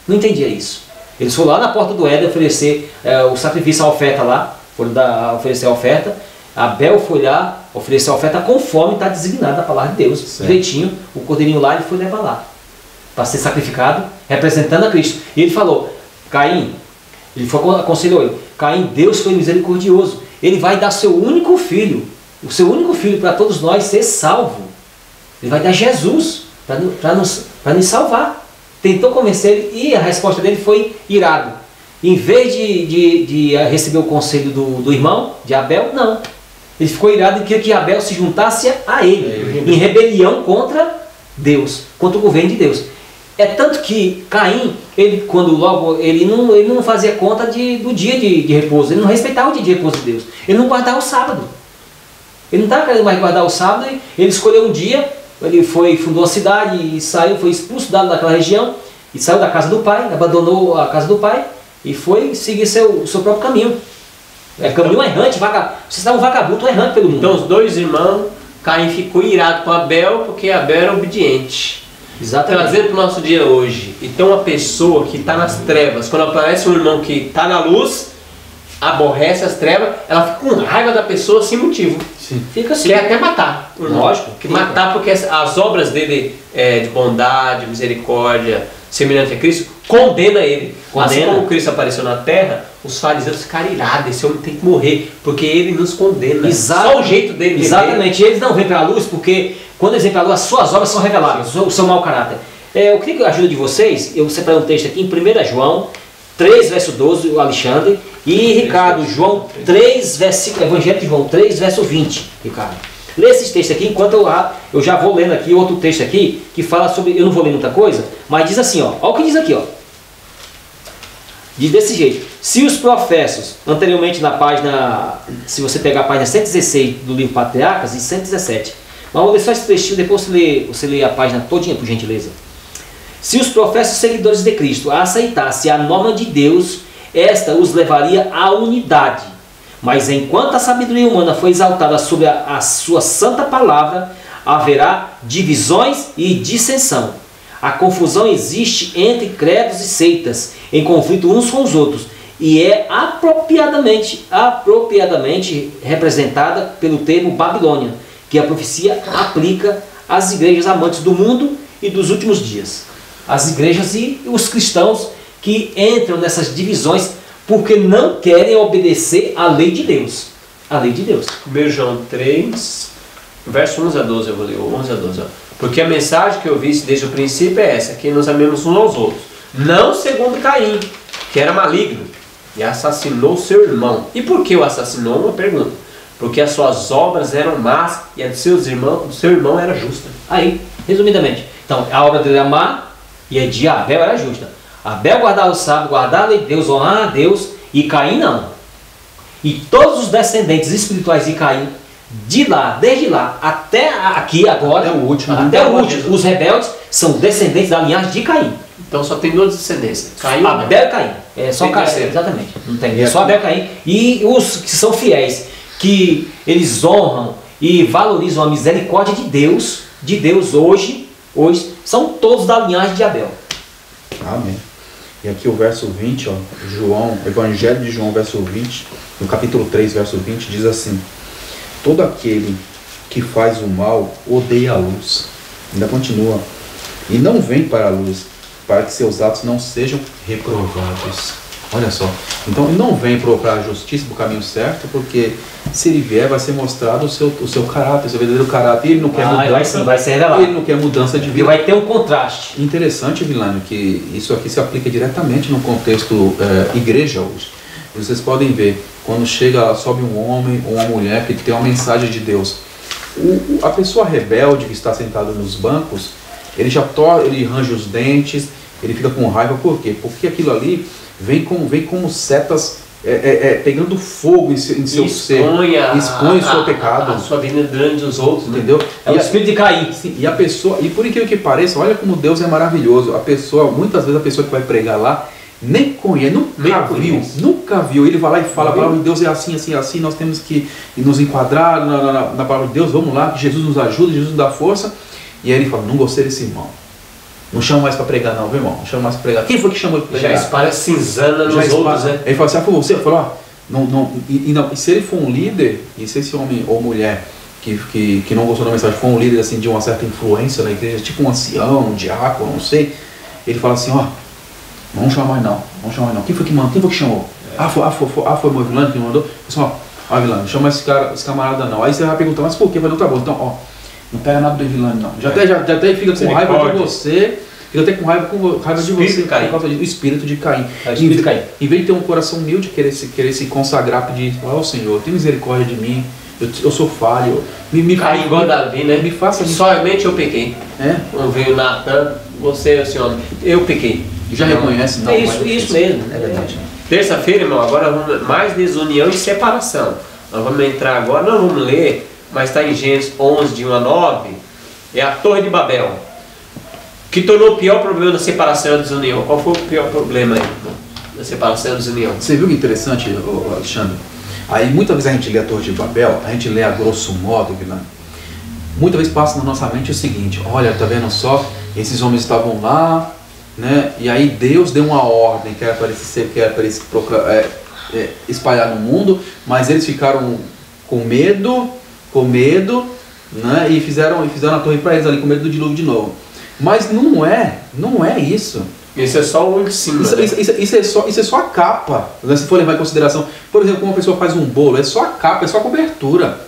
Speaker 3: Não entendia isso. Eles foram lá na porta do Éden oferecer o sacrifício, a oferta lá, foram oferecer a oferta. Abel foi lá oferecer a oferta conforme está designado na palavra de Deus. Direitinho, o cordeirinho lá, ele foi levar lá para ser sacrificado, representando a Cristo. E ele falou, Caim, aconselhou ele, Caim, Deus foi misericordioso. Ele vai dar seu único filho, o seu único filho para todos nós ser salvo. Ele vai dar Jesus para nos salvar. Tentou convencer ele e a resposta dele foi irado. Em vez de receber o conselho do irmão, de Abel, não. Ele ficou irado e queria que Abel se juntasse a ele, em rebelião contra Deus, contra o governo de Deus. É tanto que Caim, ele não fazia conta do dia de repouso, ele não respeitava o dia de repouso de Deus, ele não guardava o sábado. Ele não estava querendo mais guardar o sábado, ele escolheu um dia, ele fundou uma cidade e saiu, foi expulso daquela região, e saiu da casa do pai, abandonou a casa do pai, e foi seguir seu próprio caminho. Caminho errante, você está um vagabundo errante pelo mundo.
Speaker 1: Então os dois irmãos, Caim ficou irado com Abel, porque Abel era obediente.
Speaker 3: Exatamente.
Speaker 1: Trazendo para o nosso dia hoje. Então uma pessoa que está nas trevas, quando aparece um irmão que está na luz, aborrece as trevas, ela fica com raiva da pessoa sem motivo.
Speaker 2: Sim.
Speaker 1: Fica assim. Quer até matar.
Speaker 3: Lógico.
Speaker 1: Que matar porque as obras dele de bondade, misericórdia, semelhante a Cristo, condena ele. Assim como Cristo apareceu na terra, os fariseus ficaram irados, esse homem tem que morrer, porque ele nos condena. Só o jeito dele.
Speaker 3: Exatamente. Eles não vêm para a luz porque quando eles vêm para a luz, as suas obras são reveladas, o seu mau caráter. Eu queria que a ajuda de vocês, eu separei um texto aqui em 1 João 3, verso 12, o Alexandre, e Ricardo, João 3, Evangelho de João 3, verso 20, Ricardo. Lê esses textos aqui, enquanto eu já vou lendo aqui outro texto aqui, que fala sobre, eu não vou ler muita coisa, mas diz assim, ó, olha o que diz aqui, ó. Diz desse jeito, se os professos, anteriormente na página, se você pegar a página 116 do livro Patriarcas e 117, mas vou ler só esse trechinho, depois você lê a página todinha, por gentileza. Se os professos seguidores de Cristo aceitassem a norma de Deus, esta os levaria à unidade. Mas enquanto a sabedoria humana foi exaltada sobre a sua santa palavra, haverá divisões e dissensão. A confusão existe entre credos e seitas, em conflito uns com os outros, e é apropriadamente representada pelo termo Babilônia, que a profecia aplica às igrejas amantes do mundo e dos últimos dias. As igrejas e os cristãos que entram nessas divisões porque não querem obedecer à lei de Deus. A lei de Deus.
Speaker 1: 1 João 3, verso 11 a 12, eu vou ler, 11 a 12. Ó. Porque a mensagem que eu vi desde o princípio é essa, que nos amemos uns aos outros. Não segundo Caim, que era maligno e assassinou seu irmão. E por que o assassinou? Uma pergunta. Porque as suas obras eram más e a de seu irmão era justa.
Speaker 3: Aí, resumidamente. Então, a obra dele era má e a de Abel era justa. Abel guardava o sábado, guardava a lei de Deus, honrar a Deus, e Caim não. E todos os descendentes espirituais de Caim, desde lá até aqui agora, até o último, os rebeldes são descendentes da linhagem de Caim.
Speaker 1: Então só tem duas descendências,
Speaker 3: Caim, Abel e Caim. É só Caim, exatamente. Não tem, é só Abel e Caim. E os que são fiéis. que eles honram e valorizam a misericórdia de Deus hoje, são todos da linhagem de Abel.
Speaker 2: Amém. E aqui o verso 20, ó, João, Evangelho de João, verso 20, no capítulo 3, verso 20, diz assim: todo aquele que faz o mal odeia a luz. Ainda continua: e não vem para a luz, para que seus atos não sejam reprovados. Olha só, então ele não vem para a justiça, para o caminho certo, porque se ele vier vai ser mostrado o seu caráter, o seu verdadeiro caráter, e ele não quer mudança,
Speaker 3: vai ser revelado.
Speaker 2: Ele não quer mudança de vida.
Speaker 3: E vai ter um contraste.
Speaker 2: Interessante, Vilânio, que isso aqui se aplica diretamente no contexto igreja hoje. Vocês podem ver, quando sobe um homem ou uma mulher que tem uma mensagem de Deus, a pessoa rebelde que está sentada nos bancos, ele range os dentes, ele fica com raiva. Por quê? Porque aquilo ali vem como setas pegando fogo em seu ser, expõe o seu pecado,
Speaker 1: a sua vida diante dos outros,
Speaker 2: entendeu?
Speaker 3: É o espírito de Caim.
Speaker 2: E a pessoa, e por incrível que pareça, olha como Deus é maravilhoso. Muitas vezes a pessoa que vai pregar lá nem conhece, nunca viu. Ele vai lá e fala: a palavra de Deus é assim, assim, assim, nós temos que nos enquadrar na palavra de Deus, vamos lá, que Jesus nos ajuda, Jesus nos dá força. E aí ele fala: não gostei desse irmão, não chama mais para pregar não, meu irmão, não chama mais para pregar. Quem foi que chamou ele para pregar?
Speaker 1: Já espalha cinzana nos outros, né?
Speaker 2: Ele fala assim: foi você? Falou: e se ele for um líder, e se esse homem ou mulher que não gostou da mensagem for um líder assim, de uma certa influência na igreja, tipo um ancião, um diácono, não sei, ele fala assim: não vamos chamar mais não, quem foi que mandou? Quem foi que chamou? Foi o meu Vilânio que me mandou. Vilânio, não chama esse camarada não. Aí você vai perguntar: mas por quê? Vai, não, tá bom, então, não pega nada do Vilânio não. Já até fica com raiva de você, fica até com raiva de você por causa do espírito de Caim. Em vez de ter um coração humilde, querer se consagrar, pedir: Senhor, tem misericórdia de mim, eu sou falho.
Speaker 1: Caim igual Davi, né?
Speaker 2: Me faça.
Speaker 1: Somente eu pequei. Não veio Natan, você, senhor, eu pequei.
Speaker 2: Já reconhece, não?
Speaker 3: É isso mesmo.
Speaker 2: É verdade.
Speaker 1: Terça-feira, irmão, agora vamos mais desunião e separação. Nós vamos entrar agora, não vamos ler, mas está em Gênesis 11, de 1 a 9, é a Torre de Babel, que tornou o pior problema da separação e da desunião. Qual foi o pior problema aí, da separação e da desunião?
Speaker 2: Você viu que interessante, Alexandre? Aí muitas vezes a gente lê a Torre de Babel, a gente lê a grosso modo, muitas vezes passa na nossa mente o seguinte: olha, tá vendo só, esses homens estavam lá, né? E aí Deus deu uma ordem que era para eles espalhar no mundo, mas eles ficaram com medo, né? E fizeram a torre para eles ali, com medo do dilúvio de novo. Mas não é isso.
Speaker 1: Isso é só o em cima.
Speaker 2: Isso é só a capa, né? Se for levar em consideração, por exemplo, como uma pessoa faz um bolo, é só a capa, é só a cobertura.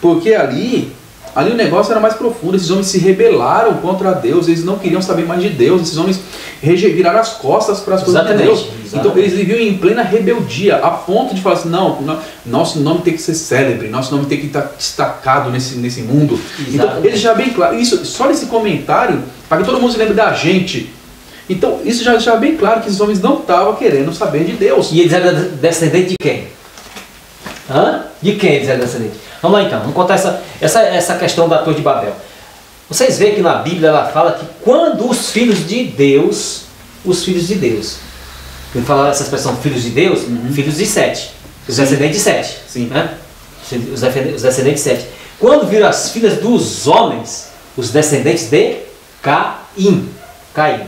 Speaker 2: Porque ali o negócio era mais profundo. Esses homens se rebelaram contra Deus, eles não queriam saber mais de Deus, esses homens viraram as costas para as coisas de Deus. Então eles viviam em plena rebeldia, a ponto de falar assim: não, nosso nome tem que ser célebre, nosso nome tem que estar destacado nesse mundo. Exatamente. Então ele já bem claro, isso, só nesse comentário, para que todo mundo se lembre da gente. Então isso já é bem claro que esses homens não estavam querendo saber de Deus.
Speaker 3: E eles eram descendentes de quem? De quem eles eram descendentes? Vamos lá então, vamos contar essa questão da Torre de Babel. Vocês veem que na Bíblia ela fala que quando os filhos de Deus, ele fala essa expressão filhos de Deus, filhos de Sete, os descendentes de Sete.
Speaker 2: Sim.
Speaker 3: Né? Os descendentes de Sete. Quando viram as filhas dos homens, os descendentes de Caim.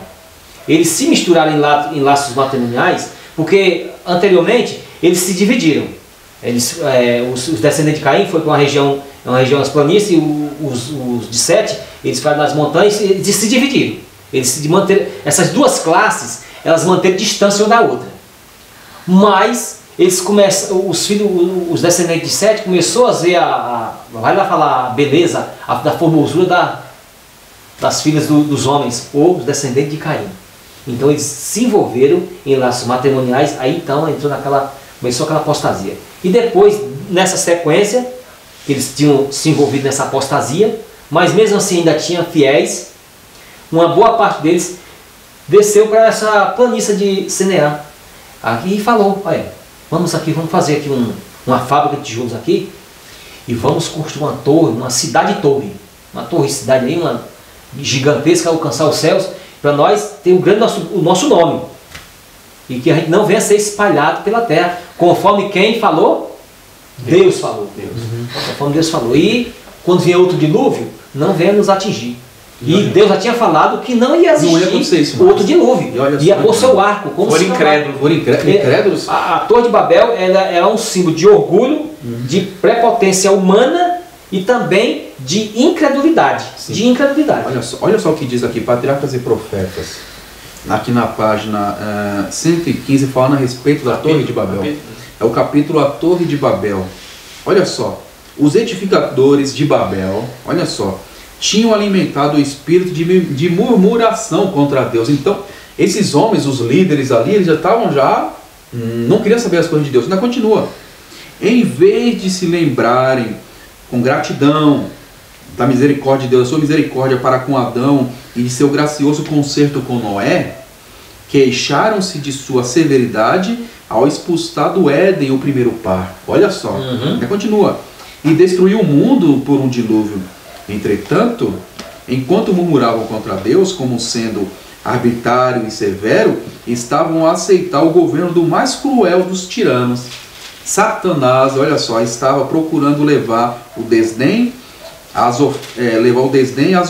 Speaker 3: Eles se misturaram em laços matrimoniais, porque anteriormente eles se dividiram. Os descendentes de Caim foi para uma região das planícies, e os de Sete, eles ficaram nas montanhas e eles se dividiram. Essas duas classes, elas manteram distância uma da outra. Mas os descendentes de Sete começou a ver vai lá falar a beleza, da formosura das filhas dos homens, ou dos descendentes de Caim. Então eles se envolveram em laços matrimoniais, aí então começou aquela apostasia. E depois, nessa sequência, eles tinham se envolvido nessa apostasia, mas mesmo assim ainda tinha fiéis. Uma boa parte deles desceu para essa planície de Seneá aqui e falou: olha, vamos fazer aqui uma fábrica de tijolos aqui e vamos construir uma torre, uma cidade-torre, cidade aí, uma gigantesca, alcançar os céus, para nós ter o nosso nome. E que a gente não venha a ser espalhado pela terra, conforme quem falou? Deus falou. Conforme Deus falou. E quando vier outro dilúvio, não venha nos atingir. E Deus já tinha falado que não ia existir outro dilúvio. Ia pôr seu arco. Como
Speaker 1: foram incrédulos.
Speaker 2: Foram incrédulos.
Speaker 3: A Torre de Babel era um símbolo de orgulho, de prepotência humana e também de incredulidade.
Speaker 2: Sim.
Speaker 3: De incredulidade.
Speaker 2: Olha só o que diz aqui, Patriarcas e Profetas. Aqui na página 115, falando a respeito da Torre de Babel. É o capítulo A Torre de Babel. Olha só. Os edificadores de Babel, olha só, tinham alimentado o espírito de murmuração contra Deus. Então, esses homens, os líderes ali, eles já estavam não queriam saber as coisas de Deus. Ainda continua. Em vez de se lembrarem com gratidão da misericórdia de Deus, da sua misericórdia para com Adão e de seu gracioso concerto com Noé, queixaram-se de sua severidade ao expulsar do Éden o primeiro par. Olha só. Ainda continua. E destruiu o mundo por um dilúvio. Entretanto, enquanto murmuravam contra Deus, como sendo arbitrário e severo, estavam a aceitar o governo do mais cruel dos tiranos. Satanás, olha só, estava procurando levar o desdém às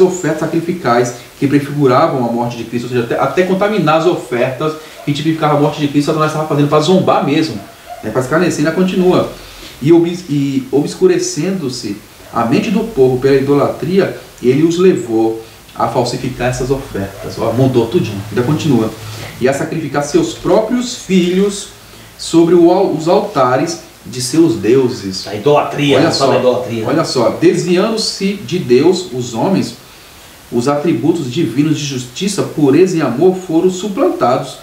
Speaker 2: ofertas sacrificais que prefiguravam a morte de Cristo, ou seja, até contaminar as ofertas que tipificavam a morte de Cristo. Satanás estava fazendo para zombar mesmo, para escarnecer. Ainda continua. E obscurecendo-se a mente do povo pela idolatria, ele os levou a falsificar essas ofertas. Mudou tudinho. Ainda continua. E a sacrificar seus próprios filhos sobre os altares de seus deuses.
Speaker 3: A idolatria.
Speaker 2: Olha só. Desviando-se de Deus, os homens, os atributos divinos de justiça, pureza e amor foram suplantados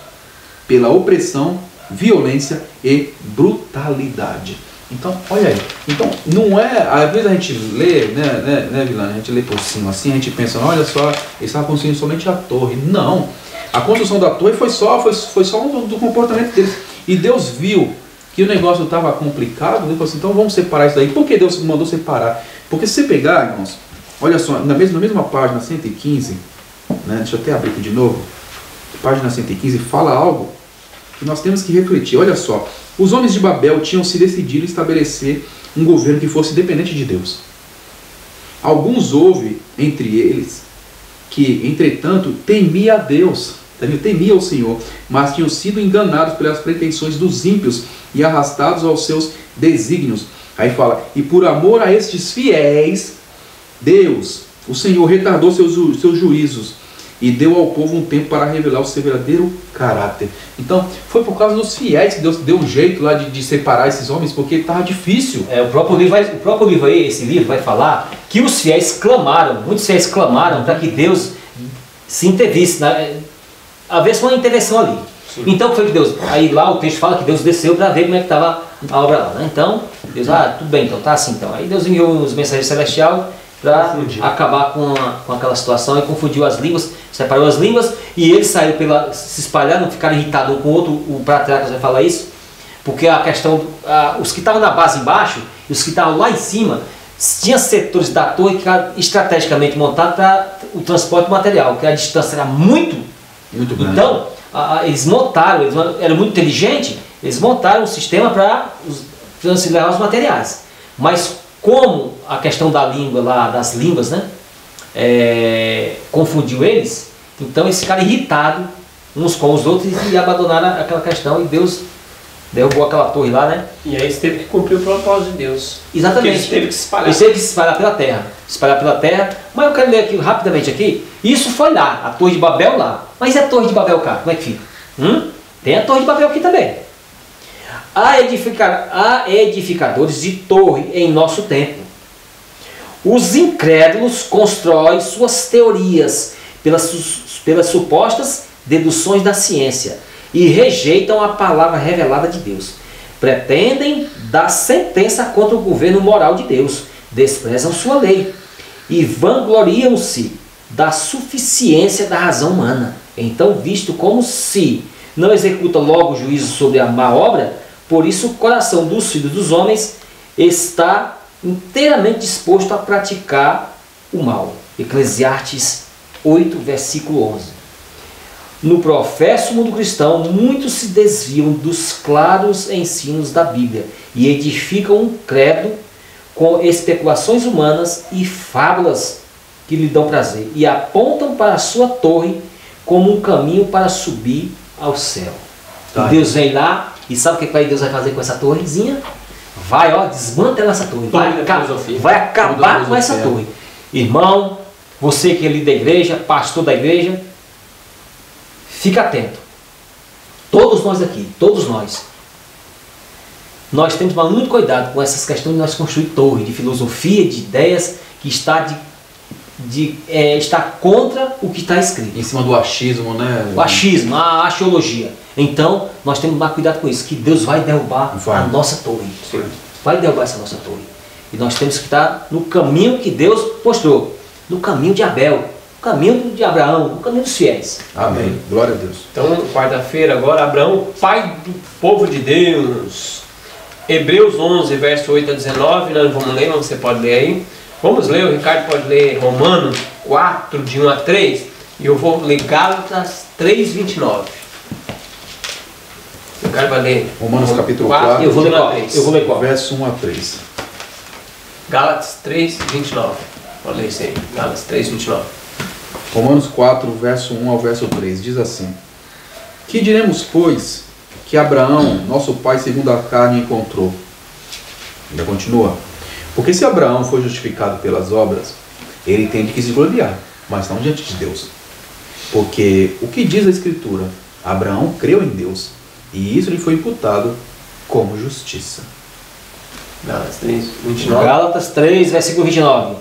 Speaker 2: pela opressão, violência e brutalidade. Então, olha aí. Então, não é... Às vezes a gente lê, né, Vilana? A gente lê por cima assim, a gente pensa, olha só, eles estavam construindo somente a torre. Não. A construção da torre foi só do comportamento deles. E Deus viu que o negócio estava complicado, ele falou assim, então vamos separar isso daí. Por que Deus mandou separar? Porque se você pegar, irmãos, olha só, na mesma página 115, né, deixa eu até abrir aqui de novo, página 115, fala algo que nós temos que refletir. Olha só, os homens de Babel tinham se decidido estabelecer um governo que fosse dependente de Deus. Alguns houve entre eles que, entretanto, temia a Deus, temia o Senhor, mas tinham sido enganados pelas pretensões dos ímpios e arrastados aos seus desígnios. Aí fala, e por amor a estes fiéis, Deus, o Senhor, retardou seus juízos e deu ao povo um tempo para revelar o seu verdadeiro caráter. Então, foi por causa dos fiéis que Deus deu um jeito lá de separar esses homens, porque estava difícil.
Speaker 3: O próprio livro aí, esse livro vai falar que os fiéis clamaram, muitos fiéis clamaram para que Deus se intervisse, houvesse uma intervenção ali. Sim. Então foi que Deus, aí lá o texto fala que Deus desceu para ver como é que estava a obra lá, né? Então, Deus, tudo bem, então tá assim então. Aí Deus enviou os mensageiros celestiais para acabar com aquela situação e confundiu as línguas, separou as línguas e eles saíram se espalhando, ficaram irritados um com o outro. O Patriarcas vai falar isso, porque a questão, os que estavam na base embaixo e os que estavam lá em cima, tinha setores da torre que eram estrategicamente montados para o transporte material, porque a distância era muito grande. Então, eles montaram, eles eram muito inteligentes, eles montaram um sistema para levar os materiais. Mas como a questão da língua lá, das línguas, né, confundiu eles, então eles ficaram irritados uns com os outros e abandonaram aquela questão, e Deus derrubou aquela torre lá, né?
Speaker 1: E aí eles teve que cumprir o propósito de Deus.
Speaker 3: Exatamente.
Speaker 1: Porque eles teve que se espalhar.
Speaker 3: Eles teve que se espalhar pela terra. Espalhar pela terra. Mas eu quero ler aqui rapidamente aqui. Isso foi lá, a Torre de Babel lá. Mas e a Torre de Babel cá? Como é que fica? Tem a Torre de Babel aqui também. Há edificadores de torre em nosso tempo. Os incrédulos constroem suas teorias pelas supostas deduções da ciência e rejeitam a palavra revelada de Deus. Pretendem dar sentença contra o governo moral de Deus, desprezam sua lei e vangloriam-se da suficiência da razão humana. Então, visto como se não executa logo o juízo sobre a má obra, por isso o coração dos filhos dos homens está inteiramente disposto a praticar o mal. Eclesiastes 8, versículo 11. no professo mundo cristão, muitos se desviam dos claros ensinos da Bíblia e edificam um credo com especulações humanas e fábulas que lhe dão prazer e apontam para a sua torre como um caminho para subir ao céu.
Speaker 2: Tá.
Speaker 3: E Deus vem lá e sabe o que Deus vai fazer com essa torrezinha? Vai, ó, desmantela essa torre. Vai acabar com essa torre. Irmão, você que é líder da igreja, pastor da igreja, fica atento. Todos nós aqui, todos nós temos que tomar muito cuidado com essas questões de nós construir torre, de filosofia, de ideias que está contra o que está escrito.
Speaker 2: Em cima do achismo, né?
Speaker 3: O achismo, a axiologia. Então, nós temos que tomar cuidado com isso, que Deus vai derrubar a nossa torre.
Speaker 1: Sim.
Speaker 3: Vai derrubar essa nossa torre. E nós temos que estar no caminho que Deus mostrou. No caminho de Abel, no caminho de Abraão, no caminho dos fiéis.
Speaker 2: Amém. Glória a Deus.
Speaker 1: Então, quarta-feira agora, Abraão, pai do povo de Deus. Hebreus 11, verso 8 a 19, nós vamos ler, mas você pode ler aí. Vamos ler, o Ricardo pode ler Romanos 4, de 1 a 3, e eu vou ler Gálatas 3, 29. O Ricardo vai ler
Speaker 2: Romanos capítulo 4,
Speaker 3: eu vou ler qual?
Speaker 2: Verso 1 a 3.
Speaker 1: Gálatas 3, 29. Pode ler isso aí, Gálatas 3, 29.
Speaker 2: Romanos 4, verso 1 ao verso 3, diz assim: Que diremos, pois, que Abraão, nosso pai segundo a carne, encontrou? Ainda continua. Porque se Abraão foi justificado pelas obras, ele tem de que se gloriar, mas não diante de Deus. Porque o que diz a Escritura? Abraão creu em Deus, e isso lhe foi imputado como justiça.
Speaker 1: Gálatas 3, 29.
Speaker 3: Gálatas 3, versículo 29.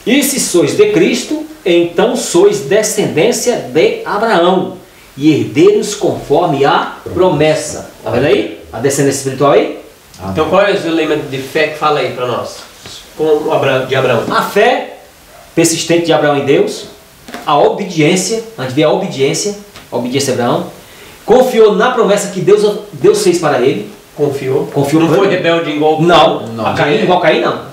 Speaker 3: E se sois de Cristo, então sois descendência de Abraão, e herdeiros conforme a promessa. Está vendo aí? A descendência espiritual aí?
Speaker 1: Então qual é o lema de fé que fala aí para nós? De Abraão.
Speaker 3: A fé persistente de Abraão em Deus, a obediência, a gente vê a obediência de Abraão, confiou na promessa que Deus fez para ele.
Speaker 1: Confiou.
Speaker 3: Não
Speaker 1: foi rebelde igual
Speaker 3: não. Caim, igual Caim não.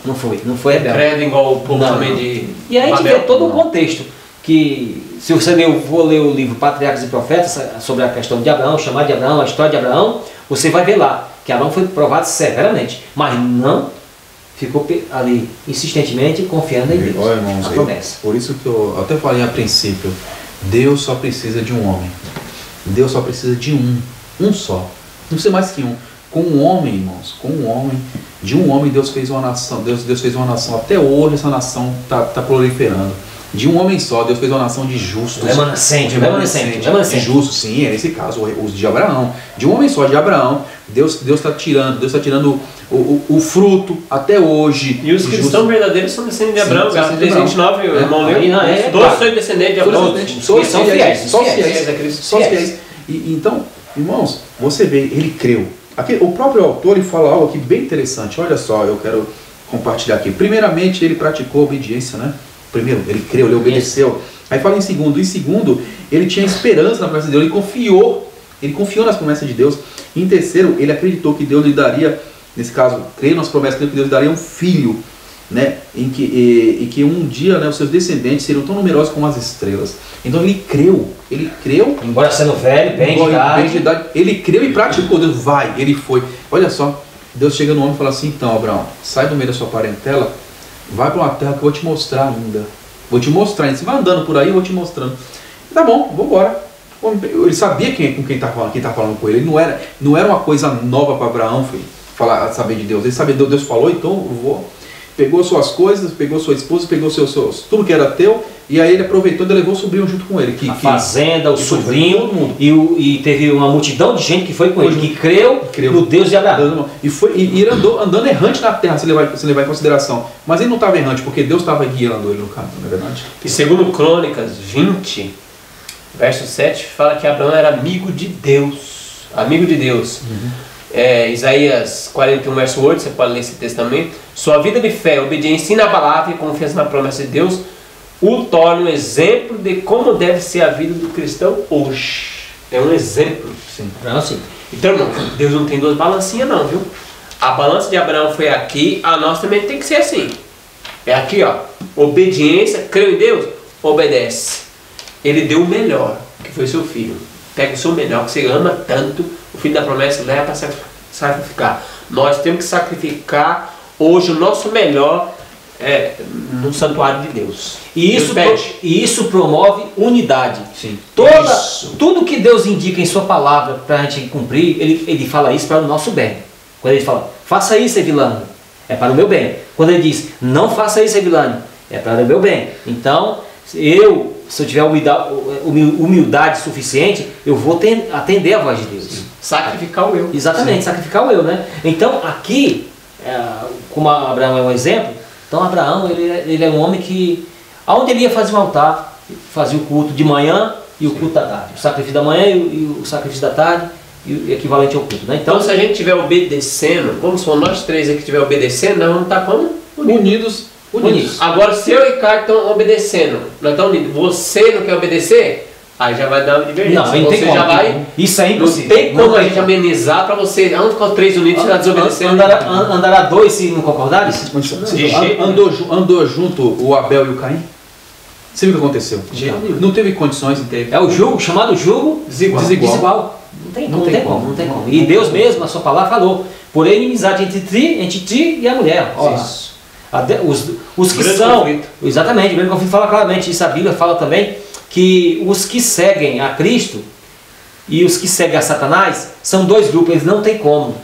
Speaker 3: Não foi rebelde.
Speaker 1: Credo igual o povo também de
Speaker 3: E aí a gente
Speaker 1: Babel.
Speaker 3: vê todo o contexto que, se você for ler o livro Patriarcas e Profetas sobre a questão de Abraão, chamar de Abraão, a história de Abraão, você vai ver lá que Abraão foi provado severamente, mas não ficou ali insistentemente confiando em Deus.
Speaker 2: Olha, irmãos,
Speaker 3: a promessa.
Speaker 2: por isso que eu até falei a princípio, Deus só precisa de um homem. Deus só precisa de um só. Não precisa mais que um. Com um homem, irmãos, de um homem Deus fez uma nação. Deus fez uma nação. Até hoje essa nação está proliferando. De um homem só, Deus fez uma nação de justos.
Speaker 3: Remanescente.
Speaker 2: De justos, sim, é nesse caso, os de Abraão. De um homem só, de Abraão, Deus está tirando o fruto até hoje.
Speaker 1: E os cristãos verdadeiros são descendentes de Abraão. Gálatas 3:29, o irmão leu. Todos são descendentes de Abraão.
Speaker 3: Todos são fiéis.
Speaker 2: Só fiéis. Então, irmãos, você vê, ele creu. Aqui, o próprio autor ele fala algo aqui bem interessante. Olha só, eu quero compartilhar aqui. Primeiramente, ele praticou obediência, né? Primeiro, ele creu, ele obedeceu. Aí fala em segundo. Em segundo, ele tinha esperança na promessa de Deus. Ele confiou nas promessas de Deus. E em terceiro, ele acreditou que Deus lhe daria, nesse caso, creio nas promessas de Deus, que Deus lhe daria um filho, né? Em que um dia, né, os seus descendentes seriam tão numerosos como as estrelas. Então ele creu.
Speaker 3: Embora sendo velho, bem de idade.
Speaker 2: Ele creu e praticou. Deus vai, ele foi. Olha só, Deus chega no homem e fala assim: então, Abraão, sai do meio da sua parentela, vai para uma terra que eu vou te mostrar ainda. Vou te mostrar ainda. Você vai andando por aí, eu vou te mostrando. Tá bom, vou embora. Ele sabia com quem estava falando com ele. Ele não era uma coisa nova para Abraão saber de Deus. Ele sabia, Deus falou, então eu vou. Pegou suas coisas, pegou sua esposa, pegou tudo que era teu, e aí ele aproveitou e levou o sobrinho junto com ele.
Speaker 3: A fazenda, o sobrinho, e teve uma multidão de gente que foi com ele, que creu no Deus de Abraão.
Speaker 2: E ele andou andando errante na terra, se levar em consideração. Mas ele não estava errante, porque Deus estava guiando ele no caminho, não é verdade?
Speaker 1: E segundo Crônicas 20, verso 7, fala que Abraão era amigo de Deus. Amigo de Deus. Isaías 41, verso 8, você pode ler esse texto também. Sua vida de fé, obediência inabalável e confiança na promessa de Deus o torna um exemplo de como deve ser a vida do cristão hoje. É um exemplo.
Speaker 3: Sim.
Speaker 1: Então, irmão, Deus não tem duas balancinhas não, viu? A balança de Abraão foi aqui, a nossa também tem que ser assim. É aqui, ó. Obediência, creu em Deus, obedece. ele deu o melhor, que foi seu filho. Pega o seu melhor, que você ama tanto, o filho da promessa leva para sacrificar. Nós temos que sacrificar hoje o nosso melhor no santuário de Deus.
Speaker 3: E isso promove unidade.
Speaker 2: Sim.
Speaker 3: Tudo que Deus indica em sua palavra para a gente cumprir, ele fala isso para o nosso bem. Quando ele fala, faça isso, Evilânio, é para o meu bem. Quando ele diz, não faça isso, Evilânio, é para o meu bem. Então, se eu tiver humildade suficiente, eu vou atender a voz de Deus.
Speaker 1: Sim. Sacrificar o eu.
Speaker 3: Exatamente, sim. Sacrificar o eu, né? Então, aqui, como Abraão é um exemplo, então Abraão, ele é um homem que, aonde ele ia fazer um altar, fazia o culto de manhã e o culto da tarde. O sacrifício da manhã e o sacrifício da tarde, e o equivalente ao culto, né?
Speaker 1: Então, se a gente estiver obedecendo, como se for nós três aqui estiver obedecendo, nós vamos estar como?
Speaker 2: Unidos.
Speaker 1: Agora, se eu e Ricardo estão obedecendo, nós estamos unidos, você não quer obedecer, aí já vai dar uma divergência.
Speaker 3: Não, não tem como. Isso é impossível.
Speaker 1: Não tem como a gente amenizar para você. Vamos ficar os três unidos e já desobedecendo.
Speaker 3: Andará dois se não concordarem?
Speaker 2: Andou junto o Abel e o Caim? Você viu o que aconteceu? Não teve condições.
Speaker 3: É o jugo, chamado jugo desigual. Não tem como. E Deus mesmo, a sua palavra, falou: porém, inimizade entre ti e a mulher. Isso. Os que são. Conflito. Exatamente, o grande conflito fala claramente. Isso a Bíblia fala também que os que seguem a Cristo e os que seguem a Satanás são dois grupos, eles não tem como.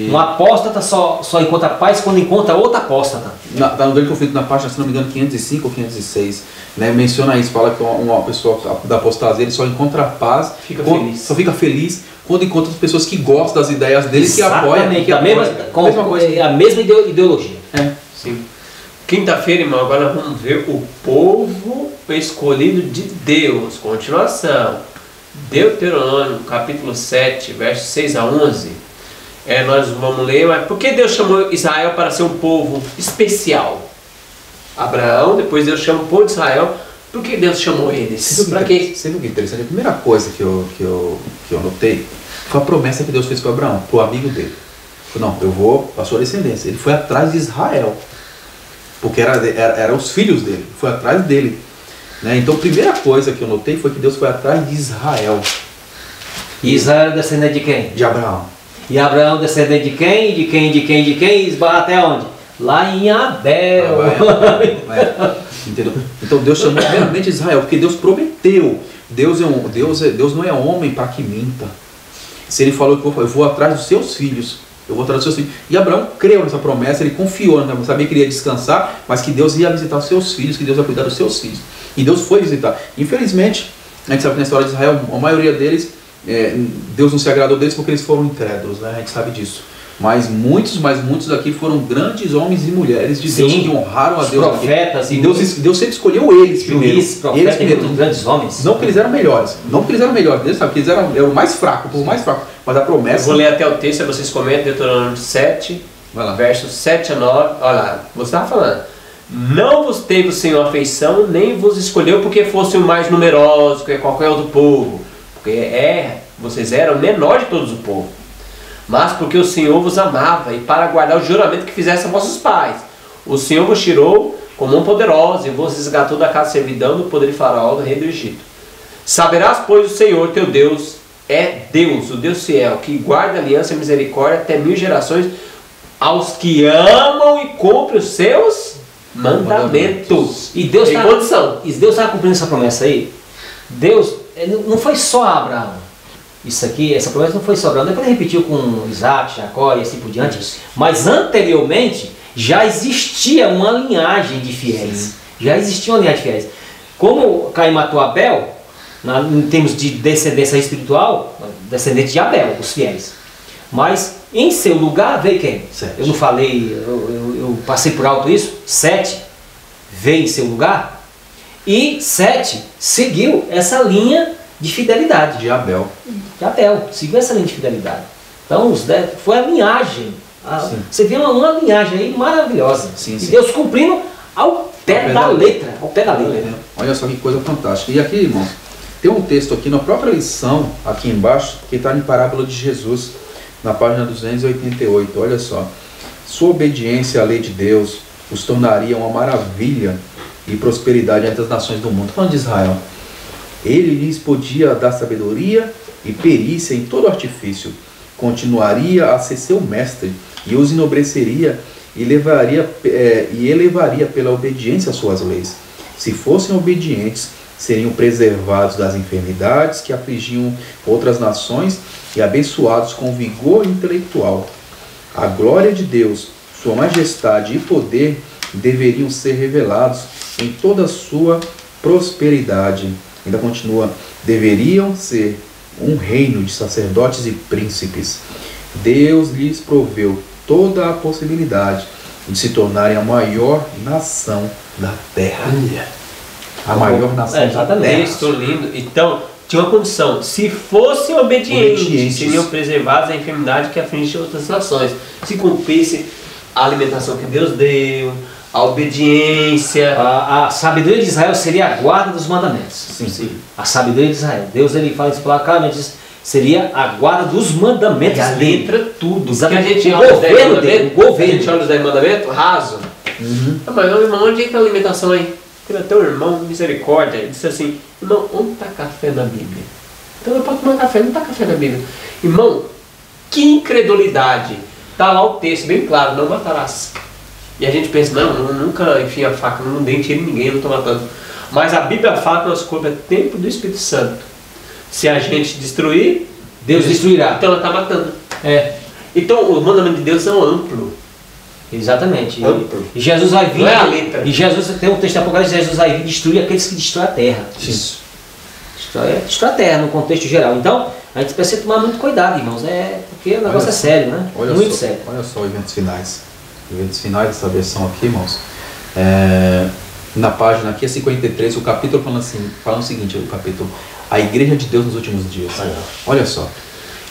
Speaker 3: Um apóstata só encontra paz quando encontra outra apóstata.
Speaker 2: Está no grande conflito na página, se não me engano, 505 ou 506. Né, menciona isso, fala que uma pessoa da apostasia ele só encontra paz, só fica feliz quando encontra as pessoas que gostam das ideias dele, que apoiam.
Speaker 3: A mesma ideologia.
Speaker 1: Sim. Quinta-feira, irmão, agora vamos ver o povo escolhido de Deus. Continuação. Deuteronômio, capítulo 7, versos 6 a 11. Nós vamos ler, mas por que Deus chamou Israel para ser um povo especial? Abraão, depois Deus chama o povo de Israel. Por que Deus chamou eles? Para quê?
Speaker 2: Você viu que interessante? A primeira coisa que eu notei foi a promessa que Deus fez para Abraão, para o amigo dele. Não, eu vou para a sua descendência. Ele foi atrás de Israel, porque eram os filhos dele, foi atrás dele. Né? Então a primeira coisa que eu notei foi que Deus foi atrás de Israel.
Speaker 3: E Israel é descendente de quem?
Speaker 2: De Abraão.
Speaker 3: E Abraão descendente de quem? De quem? E esbarra até onde? Lá em Abel.
Speaker 2: Entendeu? Então Deus chamou primeiramente Israel, porque Deus prometeu. Deus não é homem para que minta. Se ele falou que eu vou atrás dos seus filhos, eu vou atrás dos seus filhos. E Abraão creu nessa promessa, ele confiou, não sabia que ele ia descansar, mas que Deus ia visitar os seus filhos, que Deus ia cuidar dos seus filhos. E Deus foi visitar. Infelizmente, a gente sabe que na história de Israel, a maioria deles, Deus não se agradou deles porque eles foram incrédulos, né? A gente sabe disso. Mas muitos aqui foram grandes homens e mulheres de Deus que honraram a Deus.
Speaker 3: Profetas
Speaker 2: e Deus sempre escolheu eles primeiro.
Speaker 3: Eles primeiro, grandes homens.
Speaker 2: Não que eles eram melhores. Deus sabe que eles eram o mais fraco, o povo mais fraco. Mas a promessa...
Speaker 1: Eu vou ler até o texto, aí vocês comentam, Deuteronômio 7, versos 7 a 9. Olha lá, você estava falando. Não vos teve o Senhor afeição, nem vos escolheu porque fossem mais numerosos que qualquer outro povo. Porque vocês eram o menor de todos o povo. Mas porque o Senhor vos amava, e para guardar o juramento que fizesse a vossos pais. O Senhor vos tirou com mão poderosa, e vos resgatou da casa de servidão do poder de Faraó, do rei do Egito. Saberás, pois, o Senhor teu Deus é Deus, o Deus fiel, que guarda aliança e misericórdia até 1000 gerações, aos que amam e cumprem os seus mandamentos.
Speaker 3: E Deus está cumprindo essa promessa aí. Deus não foi só Abraão. Essa promessa não foi só Abraão. Depois ele repetiu com Isaac, Jacó e assim por diante. Mas anteriormente já existia uma linhagem de fiéis. Como Caim matou Abel, em termos de descendência espiritual, descendente de Abel, os fiéis. Mas em seu lugar veio quem? Sete. Eu não falei, eu passei por alto isso. 7 veio em seu lugar. E 7 seguiu essa linha de fidelidade.
Speaker 2: De Abel.
Speaker 3: Seguiu essa linha de fidelidade. Então, foi a linhagem. Você vê uma linhagem aí maravilhosa.
Speaker 2: Sim.
Speaker 3: E Deus cumprindo ao pé da letra.
Speaker 2: Olha só que coisa fantástica. E aqui, irmãos, tem um texto aqui na própria lição, aqui embaixo, que está em parábola de Jesus, na página 288. Olha só. Sua obediência à lei de Deus os tornaria uma maravilha e prosperidade entre as nações do mundo. Falando de Israel. Ele lhes podia dar sabedoria e perícia em todo artifício. Continuaria a ser seu mestre e os enobreceria e elevaria pela obediência às suas leis. Se fossem obedientes, seriam preservados das enfermidades que afligiam outras nações e abençoados com vigor intelectual. A glória de Deus, sua majestade e poder deveriam ser revelados em toda a sua prosperidade. Ainda continua, deveriam ser um reino de sacerdotes e príncipes. Deus lhes proveu toda a possibilidade de se tornarem a maior nação da terra. A maior nação da terra.
Speaker 1: Texto lindo. Então, tinha uma condição: se fossem obedientes, seriam preservados da enfermidade que aflige outras nações. Se cumprisse a alimentação que Deus deu, a obediência.
Speaker 3: A sabedoria de Israel seria a guarda dos mandamentos.
Speaker 1: Sim.
Speaker 3: A sabedoria de Israel. Deus ele fala isso claramente, seria a guarda dos mandamentos.
Speaker 1: E a letra, tudo. Porque a gente
Speaker 3: O
Speaker 1: olha os 10
Speaker 3: governo
Speaker 1: mandamentos,
Speaker 3: dele, o governo.
Speaker 1: a gente olha os 10 mandamentos, raso. Mas meu irmão, onde é que tá a alimentação aí? Tem até um irmão, misericórdia, ele disse assim: irmão, onde está café na Bíblia? Então eu posso tomar café, não está café na Bíblia. Irmão, que incredulidade! Está lá o texto, bem claro, não matarás. E a gente pensa, não, eu nunca enfim a faca no dente de ninguém, eu não estou matando. Mas a Bíblia fala que nosso corpo é templo do Espírito Santo. Se a gente destruir,
Speaker 3: Deus destruirá.
Speaker 1: Então ela está matando.
Speaker 3: Então
Speaker 1: o mandamento de Deus é amplo.
Speaker 3: Exatamente.
Speaker 1: Amplo.
Speaker 3: E Jesus vai vir.
Speaker 1: Não é a letra.
Speaker 3: E Jesus tem um texto de Apocalipse, Jesus vai vir destruir aqueles que destroem a terra.
Speaker 1: Isso.
Speaker 3: Destrói a terra no contexto geral. Então, a gente precisa tomar muito cuidado, irmãos, porque o negócio é sério, né? Muito sério.
Speaker 2: Olha só, eventos finais. Eventos finais dessa versão aqui, irmãos. Na página aqui é 53, o capítulo falando o seguinte, o capítulo: a Igreja de Deus nos últimos dias. Olha só.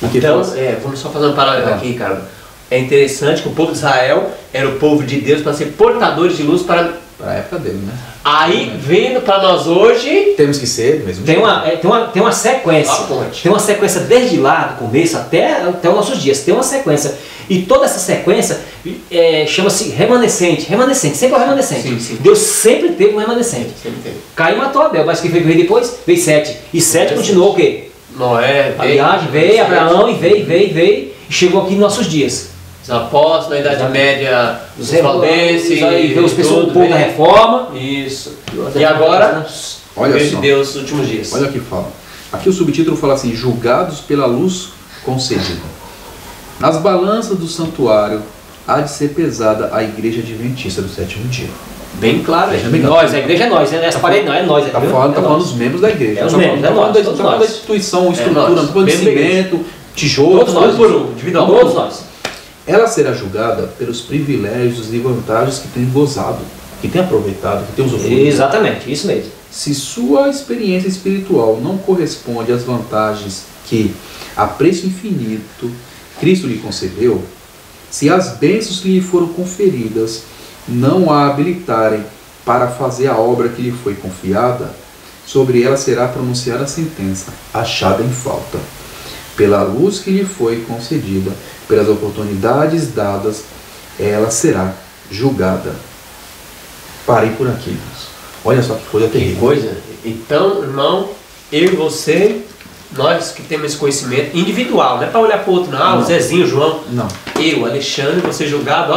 Speaker 1: Então, vamos só fazer um paralelo aqui, cara. É interessante que o povo de Israel era o povo de Deus para ser portadores de luz para
Speaker 2: a época dele, né?
Speaker 1: Aí, vindo para nós hoje,
Speaker 2: temos que ser mesmo.
Speaker 3: Tem uma sequência. Tem uma sequência desde lá, do começo até os nossos dias. Tem uma sequência. E toda essa sequência chama-se remanescente. Remanescente, sempre é o remanescente.
Speaker 1: Sim.
Speaker 3: Deus sempre teve um remanescente.
Speaker 1: Sempre teve.
Speaker 3: Caim matou Abel, mas quem veio depois? Veio Sete. E Sete continuou o quê?
Speaker 1: Noé,
Speaker 3: A viagem veio, Abraão, e veio, e chegou aqui em nossos dias.
Speaker 1: Os apóstolos, na Idade Média,
Speaker 3: os valdenses,
Speaker 1: e
Speaker 3: os pessoas do povo da Reforma.
Speaker 1: Isso. E agora,
Speaker 2: olha
Speaker 1: de Deus nos últimos dias.
Speaker 2: Olha o que fala. Aqui o subtítulo fala assim: julgados pela luz concedida. Nas balanças do santuário há de ser pesada a igreja adventista do sétimo dia.
Speaker 1: Bem claro.
Speaker 3: A igreja é nós, né? Essa parede não, é nós.
Speaker 2: Está falando dos membros da igreja.
Speaker 3: Os membros,
Speaker 2: está falando da instituição, estrutura, não está falando de cimento, tijolo,
Speaker 3: todos nós.
Speaker 2: Ela será julgada pelos privilégios e vantagens que tem gozado, que tem aproveitado, que tem usufruído.
Speaker 3: Exatamente, isso mesmo.
Speaker 2: Se sua experiência espiritual não corresponde às vantagens que, a preço infinito, Cristo lhe concedeu, se as bênçãos que lhe foram conferidas não a habilitarem para fazer a obra que lhe foi confiada, sobre ela será pronunciada a sentença, achada em falta. Pela luz que lhe foi concedida, pelas oportunidades dadas, ela será julgada. Parei por aqui, irmãos. Olha só que coisa terrível.
Speaker 1: Coisa. Então, irmão, eu e você, nós que temos esse conhecimento individual, não é para olhar para o outro, não. O Zezinho, o João.
Speaker 2: Não.
Speaker 1: Eu, Alexandre, você julgado,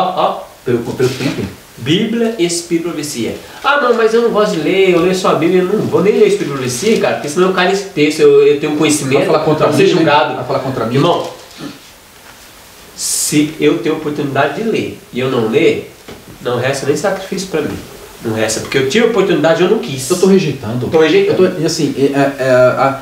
Speaker 2: pelo tempo.
Speaker 1: Bíblia, Espírito e Profecia. Ah, não, mas eu não gosto de ler, eu leio só a Bíblia, eu não vou nem ler Espírito e Profecia, cara, porque senão eu caio nesse texto, eu tenho um conhecimento.
Speaker 2: Vai falar contra mim,
Speaker 1: ser julgado.
Speaker 2: Vai falar contra mim.
Speaker 1: Irmão, se eu tenho oportunidade de ler e eu não ler, não resta nem sacrifício para mim. Não resta, porque eu tive a oportunidade e eu não quis.
Speaker 2: Eu estou rejeitando.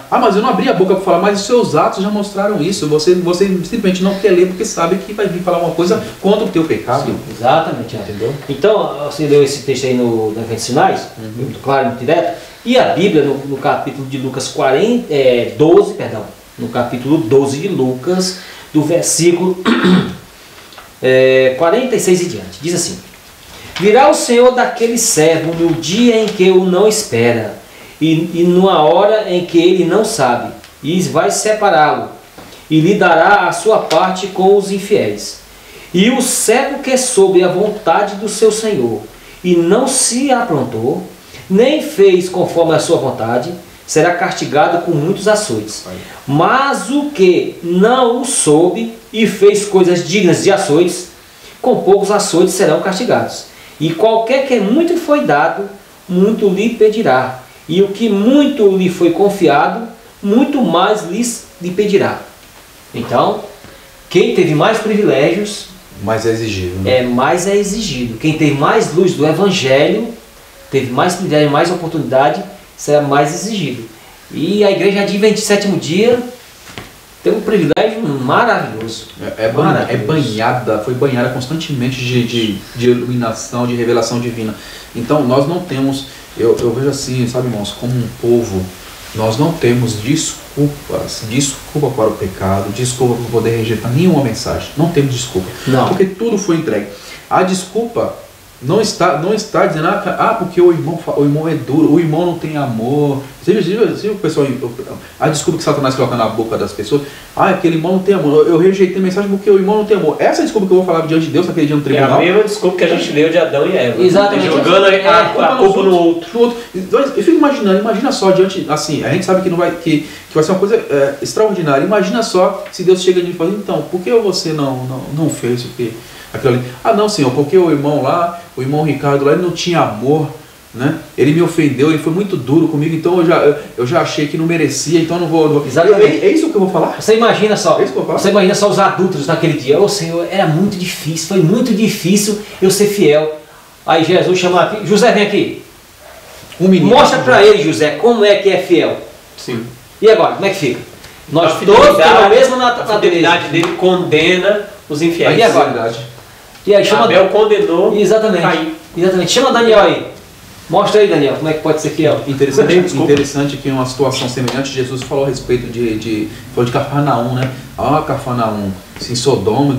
Speaker 2: Mas eu não abri a boca para falar, mas os seus atos já mostraram isso. Você simplesmente não quer ler porque sabe que vai vir falar uma coisa contra o teu pecado.
Speaker 3: Sim, exatamente. Entendeu? Então, você leu esse texto aí no Eventos Finais, muito claro, muito direto. E a Bíblia, no capítulo de Lucas 12, no capítulo 12 de Lucas, do versículo 46 e diante, diz assim: virá o Senhor daquele servo no dia em que o não espera, e numa hora em que ele não sabe, e vai separá-lo, e lhe dará a sua parte com os infiéis. E o servo que é sob a vontade do seu Senhor, e não se aprontou, nem fez conforme a sua vontade, será castigado com muitos açoites. Mas o que não o soube e fez coisas dignas de açoites, com poucos açoites serão castigados. E qualquer que muito foi dado, muito lhe pedirá. E o que muito lhe foi confiado, muito mais lhe pedirá. Então, quem teve mais privilégios,
Speaker 2: Mas é exigido, né?
Speaker 3: mais é exigido. Quem teve mais luz do Evangelho, teve mais privilégio, mais oportunidade, será mais exigido. E a igreja Adventista Sétimo Dia tem um privilégio maravilhoso.
Speaker 2: Foi banhada constantemente de iluminação, de revelação divina. Então nós não temos, eu vejo assim, sabe, irmãos, como um povo, nós não temos desculpa para o pecado, desculpa para poder rejeitar nenhuma mensagem. Não temos desculpa.
Speaker 3: Não.
Speaker 2: Porque tudo foi entregue. A desculpa não está dizendo, porque o irmão é duro, o irmão não tem amor. Você viu o pessoal, a desculpa que Satanás coloca na boca das pessoas, aquele irmão não tem amor, eu rejeitei a mensagem porque o irmão não tem amor. Essa é a desculpa que eu vou falar diante de Deus naquele dia no tribunal.
Speaker 1: É a mesma desculpa que a gente leu de Adão e Eva.
Speaker 3: Exatamente.
Speaker 1: Jogando a culpa no outro.
Speaker 2: Eu fico imaginando, imagina só, diante, assim, a gente sabe que não vai, que vai ser uma coisa extraordinária. Imagina só se Deus chega e fala, então, por que você não fez o que? Aquilo ali. Não, Senhor, porque o irmão Ricardo lá, ele não tinha amor, né? Ele me ofendeu, ele foi muito duro comigo, então eu já achei que não merecia, então não vou.
Speaker 3: Exatamente.
Speaker 2: É isso que eu vou falar?
Speaker 3: Você imagina só,
Speaker 2: É isso que eu falo?
Speaker 3: você imagina só os adúlteros naquele dia. Senhor, era muito difícil, foi muito difícil eu ser fiel. Aí Jesus chama aqui, José, vem aqui. Mostra para ele, José, como é que é fiel.
Speaker 1: Sim.
Speaker 3: E agora, como é que fica? Nós
Speaker 1: A
Speaker 3: todos temos a mesma
Speaker 1: A fidelidade dele condena os infiéis.
Speaker 3: E agora? E aí chama
Speaker 1: Abel condenou
Speaker 3: Exatamente.
Speaker 1: Caim.
Speaker 3: Exatamente. Chama Daniel aí. Mostra aí, Daniel, como é que pode ser fiel.
Speaker 2: Interessante que em uma situação semelhante, Jesus falou a respeito de Cafarnaum, né? Cafarnaum, se Sodoma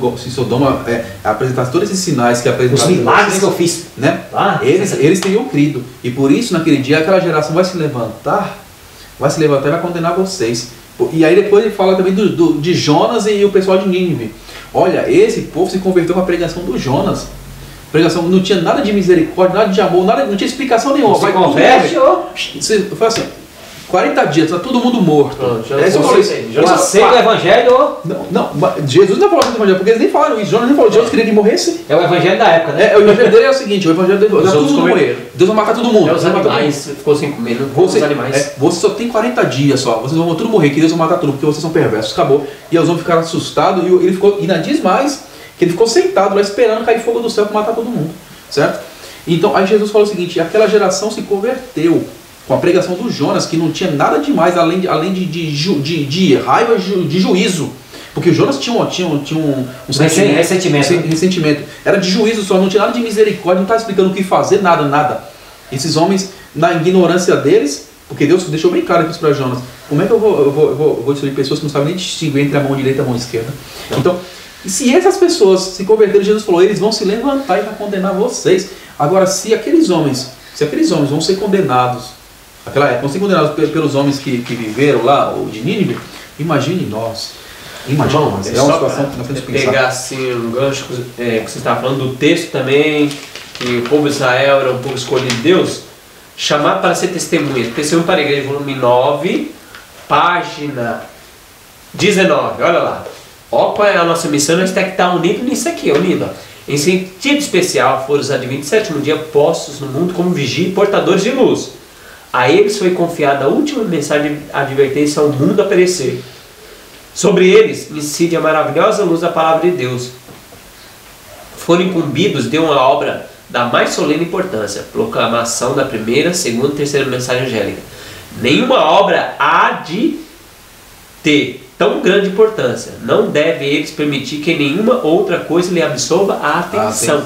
Speaker 2: apresentasse todos esses sinais que apresentaram,
Speaker 3: os milagres que eu fiz,
Speaker 2: né? Eles teriam crido. E por isso, naquele dia, aquela geração vai se levantar e vai condenar vocês. E aí depois ele fala também de Jonas e o pessoal de Nínive. Olha, esse povo se converteu com a pregação do Jonas. Pregação não tinha nada de misericórdia, nada de amor, não tinha explicação nenhuma.
Speaker 3: Você converte,
Speaker 2: foi assim, 40 dias, está todo mundo morto.
Speaker 3: Eu aceito o evangelho.
Speaker 2: Não, Jesus não falou do evangelho, porque eles nem falaram isso. Jonas nem falou, Jonas queria que morresse.
Speaker 3: É o evangelho da época, né?
Speaker 2: O evangelho dele é o seguinte, o evangelho dele é todo mundo morrer. Deus vai matar todo mundo.
Speaker 1: Os animais, ficou sem comer, os animais.
Speaker 2: Você só tem 40 dias só, vocês vão tudo morrer, que Deus vai matar tudo, porque vocês são perversos. Acabou. E os homens ficaram assustados, e ele ficou, e ainda diz mais, que ele ficou sentado lá esperando cair fogo do céu para matar todo mundo. Certo? Então, aí Jesus falou o seguinte, aquela geração se converteu com a pregação do Jonas, que não tinha nada demais, além de raiva, de juízo. Porque o Jonas tinha um ressentimento. Era de juízo só, não tinha nada de misericórdia, não estava explicando o que fazer, nada. Esses homens, na ignorância deles, porque Deus deixou bem claro aqui para Jonas, como é que eu vou destruir pessoas que não sabem nem distinguir entre a mão direita e a mão esquerda? Então, se essas pessoas se converterem, Jesus falou, eles vão se levantar e vão condenar vocês. Agora, se aqueles homens vão ser condenados, naquela época, vão ser condenados pelos homens que viveram lá, ou de Nínive, imagine nós. É uma situação que nós temos que pensar.
Speaker 1: Pegar assim um gancho que você estava falando do texto também, que o povo de Israel era um povo escolhido de Deus, chamar para ser testemunha. Testemunho para a Igreja, volume 9, página 19, olha lá. Ó, qual é a nossa missão? Nós temos que estar unidos nisso aqui, unido. Em sentido especial, foram os adventistas sétimo dia postos no mundo como vigia e portadores de luz. A eles foi confiada a última mensagem de advertência ao mundo a perecer. Sobre eles incide a maravilhosa luz da palavra de Deus. Foram incumbidos de uma obra da mais solene importância, proclamação da primeira, segunda e terceira mensagem angélica. Nenhuma obra há de ter tão grande importância. Não deve eles permitir que nenhuma outra coisa lhe absorva a atenção.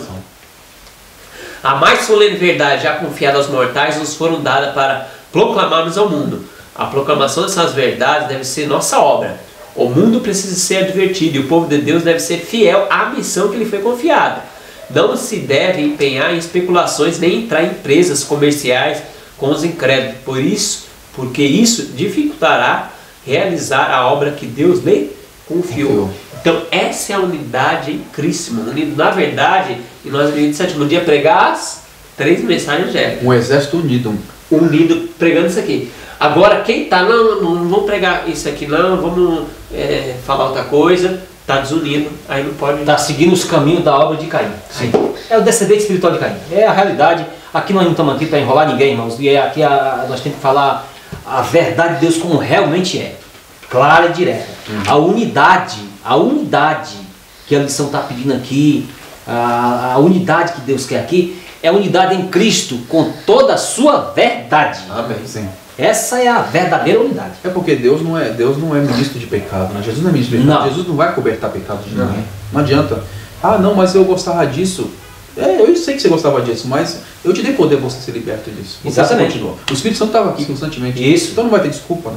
Speaker 1: A mais solene verdade já confiada aos mortais nos foram dadas para proclamarmos ao mundo. A proclamação dessas verdades deve ser nossa obra. O mundo precisa ser advertido e o povo de Deus deve ser fiel à missão que lhe foi confiada. Não se deve empenhar em especulações nem entrar em empresas comerciais com os incrédulos. Porque isso dificultará realizar a obra que Deus lhe confiou. Então essa é a unidade em Cristo. Na verdade, e nós no sétimo dia pregar as 3 mensagens angélicas.
Speaker 2: Um exército unido.
Speaker 1: Pregando isso aqui. Agora, quem está, não vamos pregar isso aqui não, vamos falar outra coisa, está desunido, aí não pode...
Speaker 3: Está seguindo os caminhos da obra de Caim. Sim. É o descendente espiritual de Caim. É a realidade. Aqui nós não estamos aqui para enrolar ninguém, irmãos. E aqui nós temos que falar a verdade de Deus como realmente é. Clara e direta. A unidade que a lição está pedindo aqui, a unidade que Deus quer aqui, é a unidade em Cristo com toda a sua verdade.
Speaker 2: Amém. Sim.
Speaker 3: Essa é a verdadeira unidade.
Speaker 2: É porque Deus não é ministro de pecado, né? Jesus não é ministro de pecado. Não. Jesus não vai cobertar pecado de ninguém. Não adianta. Ah, não, mas eu gostava disso. Eu sei que você gostava disso, mas eu te dei poder para você ser liberto disso.
Speaker 3: Exatamente.
Speaker 2: O Espírito Santo estava aqui constantemente.
Speaker 3: Isso.
Speaker 2: Então não vai ter desculpa, né?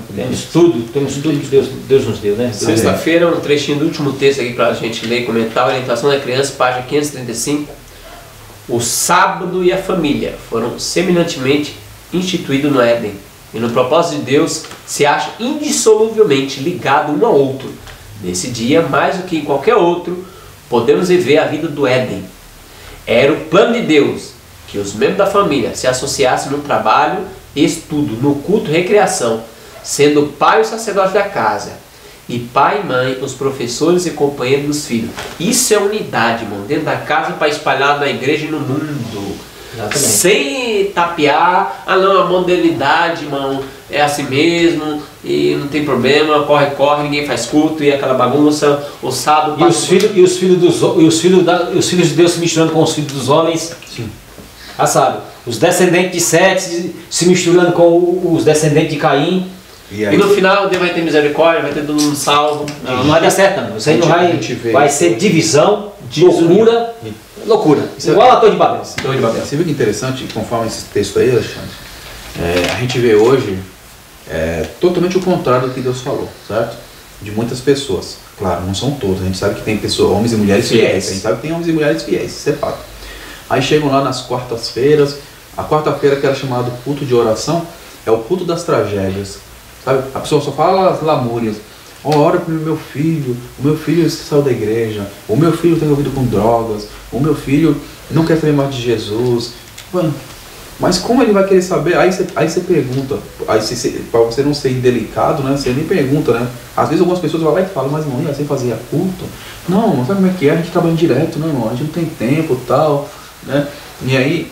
Speaker 3: Temos tudo que Deus nos deu, né?
Speaker 1: Sexta-feira, um trechinho do último texto aqui para a gente ler e comentar. Orientação da criança, página 535. O sábado e a família foram semelhantemente instituídos no Éden. E no propósito de Deus se acha indissoluvelmente ligado um ao outro. Nesse dia, mais do que em qualquer outro, podemos viver a vida do Éden. Era o plano de Deus que os membros da família se associassem no trabalho, estudo, no culto e recreação, sendo o pai o sacerdote da casa, e pai e mãe os professores e companheiros dos filhos. Isso é unidade, irmão, dentro da casa para espalhar na igreja e no mundo. Exatamente. Sem tapear, não, a modernidade, irmão, é assim mesmo, e não tem problema, corre, ninguém faz culto, e aquela bagunça, o sábado...
Speaker 3: E os filhos de Deus se misturando com os filhos dos homens.
Speaker 2: Sim.
Speaker 3: Sabe, os descendentes de Sete se misturando com os descendentes de Caim.
Speaker 1: E no final Deus vai ter misericórdia, vai ter todo mundo salvo.
Speaker 3: Não vai dar certo, não. Isso aí não vai ser divisão, loucura. Igual a Torre de Babel.
Speaker 2: Você viu que interessante, conforme esse texto aí, Alexandre, a gente vê hoje totalmente o contrário do que Deus falou, certo? De muitas pessoas. Claro, não são todos. A gente sabe que tem pessoas, homens e mulheres fiéis. A gente sabe que tem homens e mulheres fiéis, isso é fato. Aí chegam lá nas quartas-feiras. A quarta-feira, que era chamado culto de oração, é o culto das tragédias. Sabe? A pessoa só fala as lamúrias. Ora para o meu filho saiu da igreja, o meu filho está envolvido com drogas, o meu filho não quer saber mais de Jesus. Mano, mas como ele vai querer saber? Aí você pergunta, para você não ser indelicado, né? Você nem pergunta, né? Às vezes algumas pessoas vão lá e falam, mas irmão, você fazia culto? Não, sabe como é que é? A gente trabalha direto, né, irmão? A gente não tem tempo e tal, né? E aí,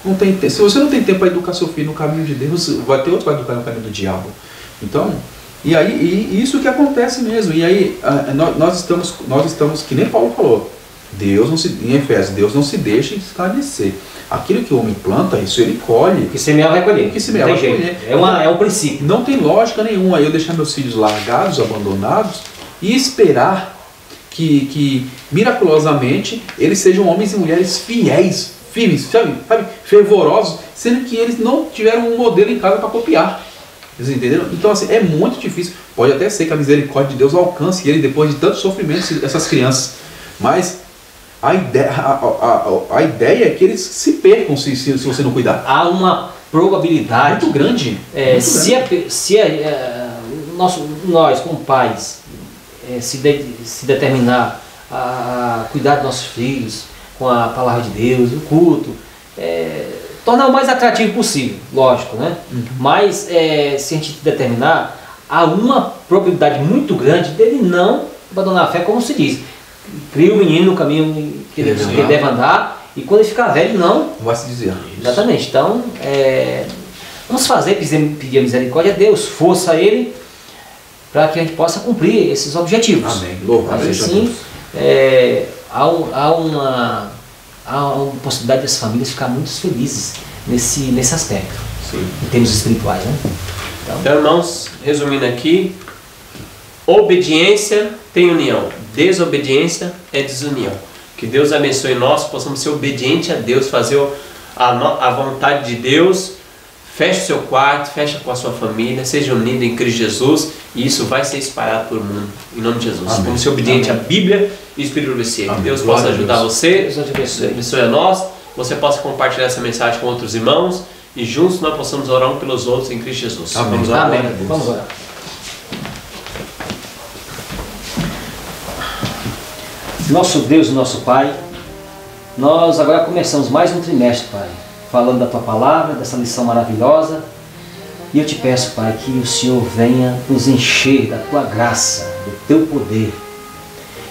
Speaker 2: não tem tempo. Se você não tem tempo para educar seu filho no caminho de Deus, vai ter outro para educar no caminho do diabo. Então, e aí, isso que acontece mesmo. E aí, nós estamos, que nem Paulo falou, em Efésios, Deus não se deixa escarnecer. Aquilo que o homem planta, isso ele colhe.
Speaker 3: Que semear vai colher.
Speaker 2: Que semear vai colher.
Speaker 3: É um princípio.
Speaker 2: Não tem lógica nenhuma eu deixar meus filhos largados, abandonados, e esperar que miraculosamente eles sejam homens e mulheres fiéis, firmes, sabe, fervorosos, sendo que eles não tiveram um modelo em casa para copiar. Vocês entenderam? Então, assim, é muito difícil. Pode até ser que a misericórdia de Deus alcance ele depois de tanto sofrimento, essas crianças. Mas a ideia é que eles se percam se você não cuidar.
Speaker 3: Há uma probabilidade
Speaker 2: muito grande.
Speaker 3: Nós, como pais, se determinar a cuidar dos nossos filhos com a palavra de Deus, o culto, tornar o mais atrativo possível, lógico, né? Mas se a gente determinar, há uma probabilidade muito grande dele não abandonar a fé, como se diz. Cria o menino no caminho que ele deve andar, e quando ele ficar velho, não
Speaker 2: vai se desviar.
Speaker 3: Exatamente. Então, vamos pedir a misericórdia a Deus, força a Ele, para que a gente possa cumprir esses objetivos.
Speaker 2: Amém. Louvado seja
Speaker 3: Deus. Há uma possibilidade das famílias ficar muito felizes nesse aspecto,
Speaker 2: sim,
Speaker 3: em termos espirituais, né?
Speaker 1: Então, irmãos, resumindo aqui, obediência tem união, desobediência é desunião. Que Deus abençoe nós, possamos ser obedientes a Deus, fazer a vontade de Deus. Feche o seu quarto, feche com a sua família, seja unido em Cristo Jesus, e isso vai ser espalhado por mundo, em nome de Jesus.
Speaker 2: Amém.
Speaker 1: Vamos ser obedientes à Bíblia e Espírito do Céu. Que Deus possa ajudar você, Deus abençoe a nós, você possa compartilhar essa mensagem com outros irmãos, e juntos nós possamos orar um pelos outros em Cristo Jesus.
Speaker 2: Amém.
Speaker 1: Vamos orar.
Speaker 3: Amém. Vamos orar. Nosso Deus e nosso Pai, nós agora começamos mais um trimestre, Pai, falando da Tua Palavra, dessa lição maravilhosa, E eu te peço, Pai, que o Senhor venha nos encher da Tua graça, do Teu poder.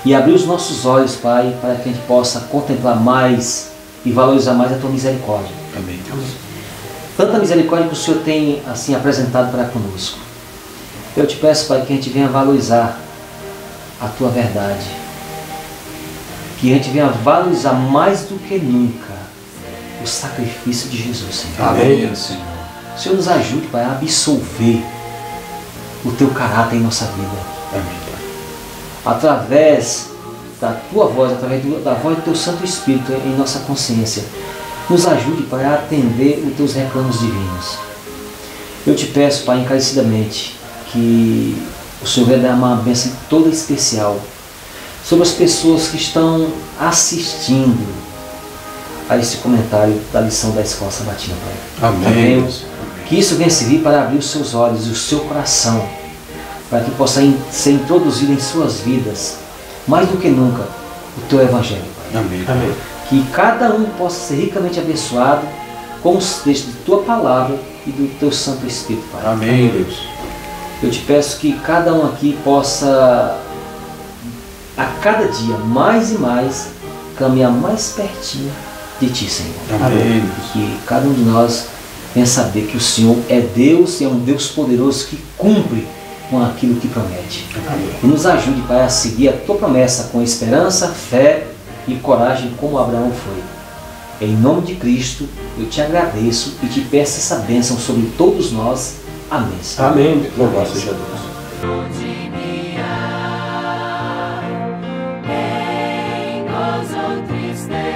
Speaker 3: E abrir os nossos olhos, Pai, para que a gente possa contemplar mais e valorizar mais a Tua misericórdia.
Speaker 2: Amém, Deus.
Speaker 3: Tanta misericórdia que o Senhor tem assim apresentado para conosco. Eu te peço, Pai, que a gente venha valorizar a Tua verdade. Que a gente venha valorizar mais do que nunca o sacrifício de Jesus, Senhor.
Speaker 2: Amém, Senhor.
Speaker 3: O Senhor nos ajude, Pai, a absolver o Teu caráter em nossa vida.
Speaker 2: Amém, Pai.
Speaker 3: Através da Tua voz, através da voz do Teu Santo Espírito em nossa consciência. Nos ajude, Pai, a atender os Teus reclamos divinos. Eu te peço, Pai, encarecidamente, que o Senhor venha dar uma bênção toda especial sobre as pessoas que estão assistindo a esse comentário da lição da Escola Sabatina, Pai.
Speaker 2: Amém.
Speaker 3: Que isso venha servir para abrir os seus olhos e o seu coração, para que possa ser introduzido em suas vidas, mais do que nunca, o Teu Evangelho, Pai.
Speaker 2: Amém.
Speaker 1: Amém.
Speaker 3: Que cada um possa ser ricamente abençoado com os textos de Tua Palavra e do Teu Santo Espírito, Pai.
Speaker 2: Amém, Deus.
Speaker 3: Eu te peço que cada um aqui possa, a cada dia, mais e mais, caminhar mais pertinho de Ti, Senhor.
Speaker 2: Amém, Deus.
Speaker 3: Que cada um de nós venha saber que o Senhor é Deus e é um Deus poderoso que cumpre com aquilo que promete.
Speaker 2: Amém.
Speaker 3: E nos ajude, Pai, a seguir a Tua promessa com esperança, fé e coragem como Abraão foi. Em nome de Cristo, eu te agradeço e te peço essa bênção sobre todos nós. Amém, Senhor.
Speaker 1: Amém.
Speaker 2: Louvado seja Deus.
Speaker 4: Em gozo triste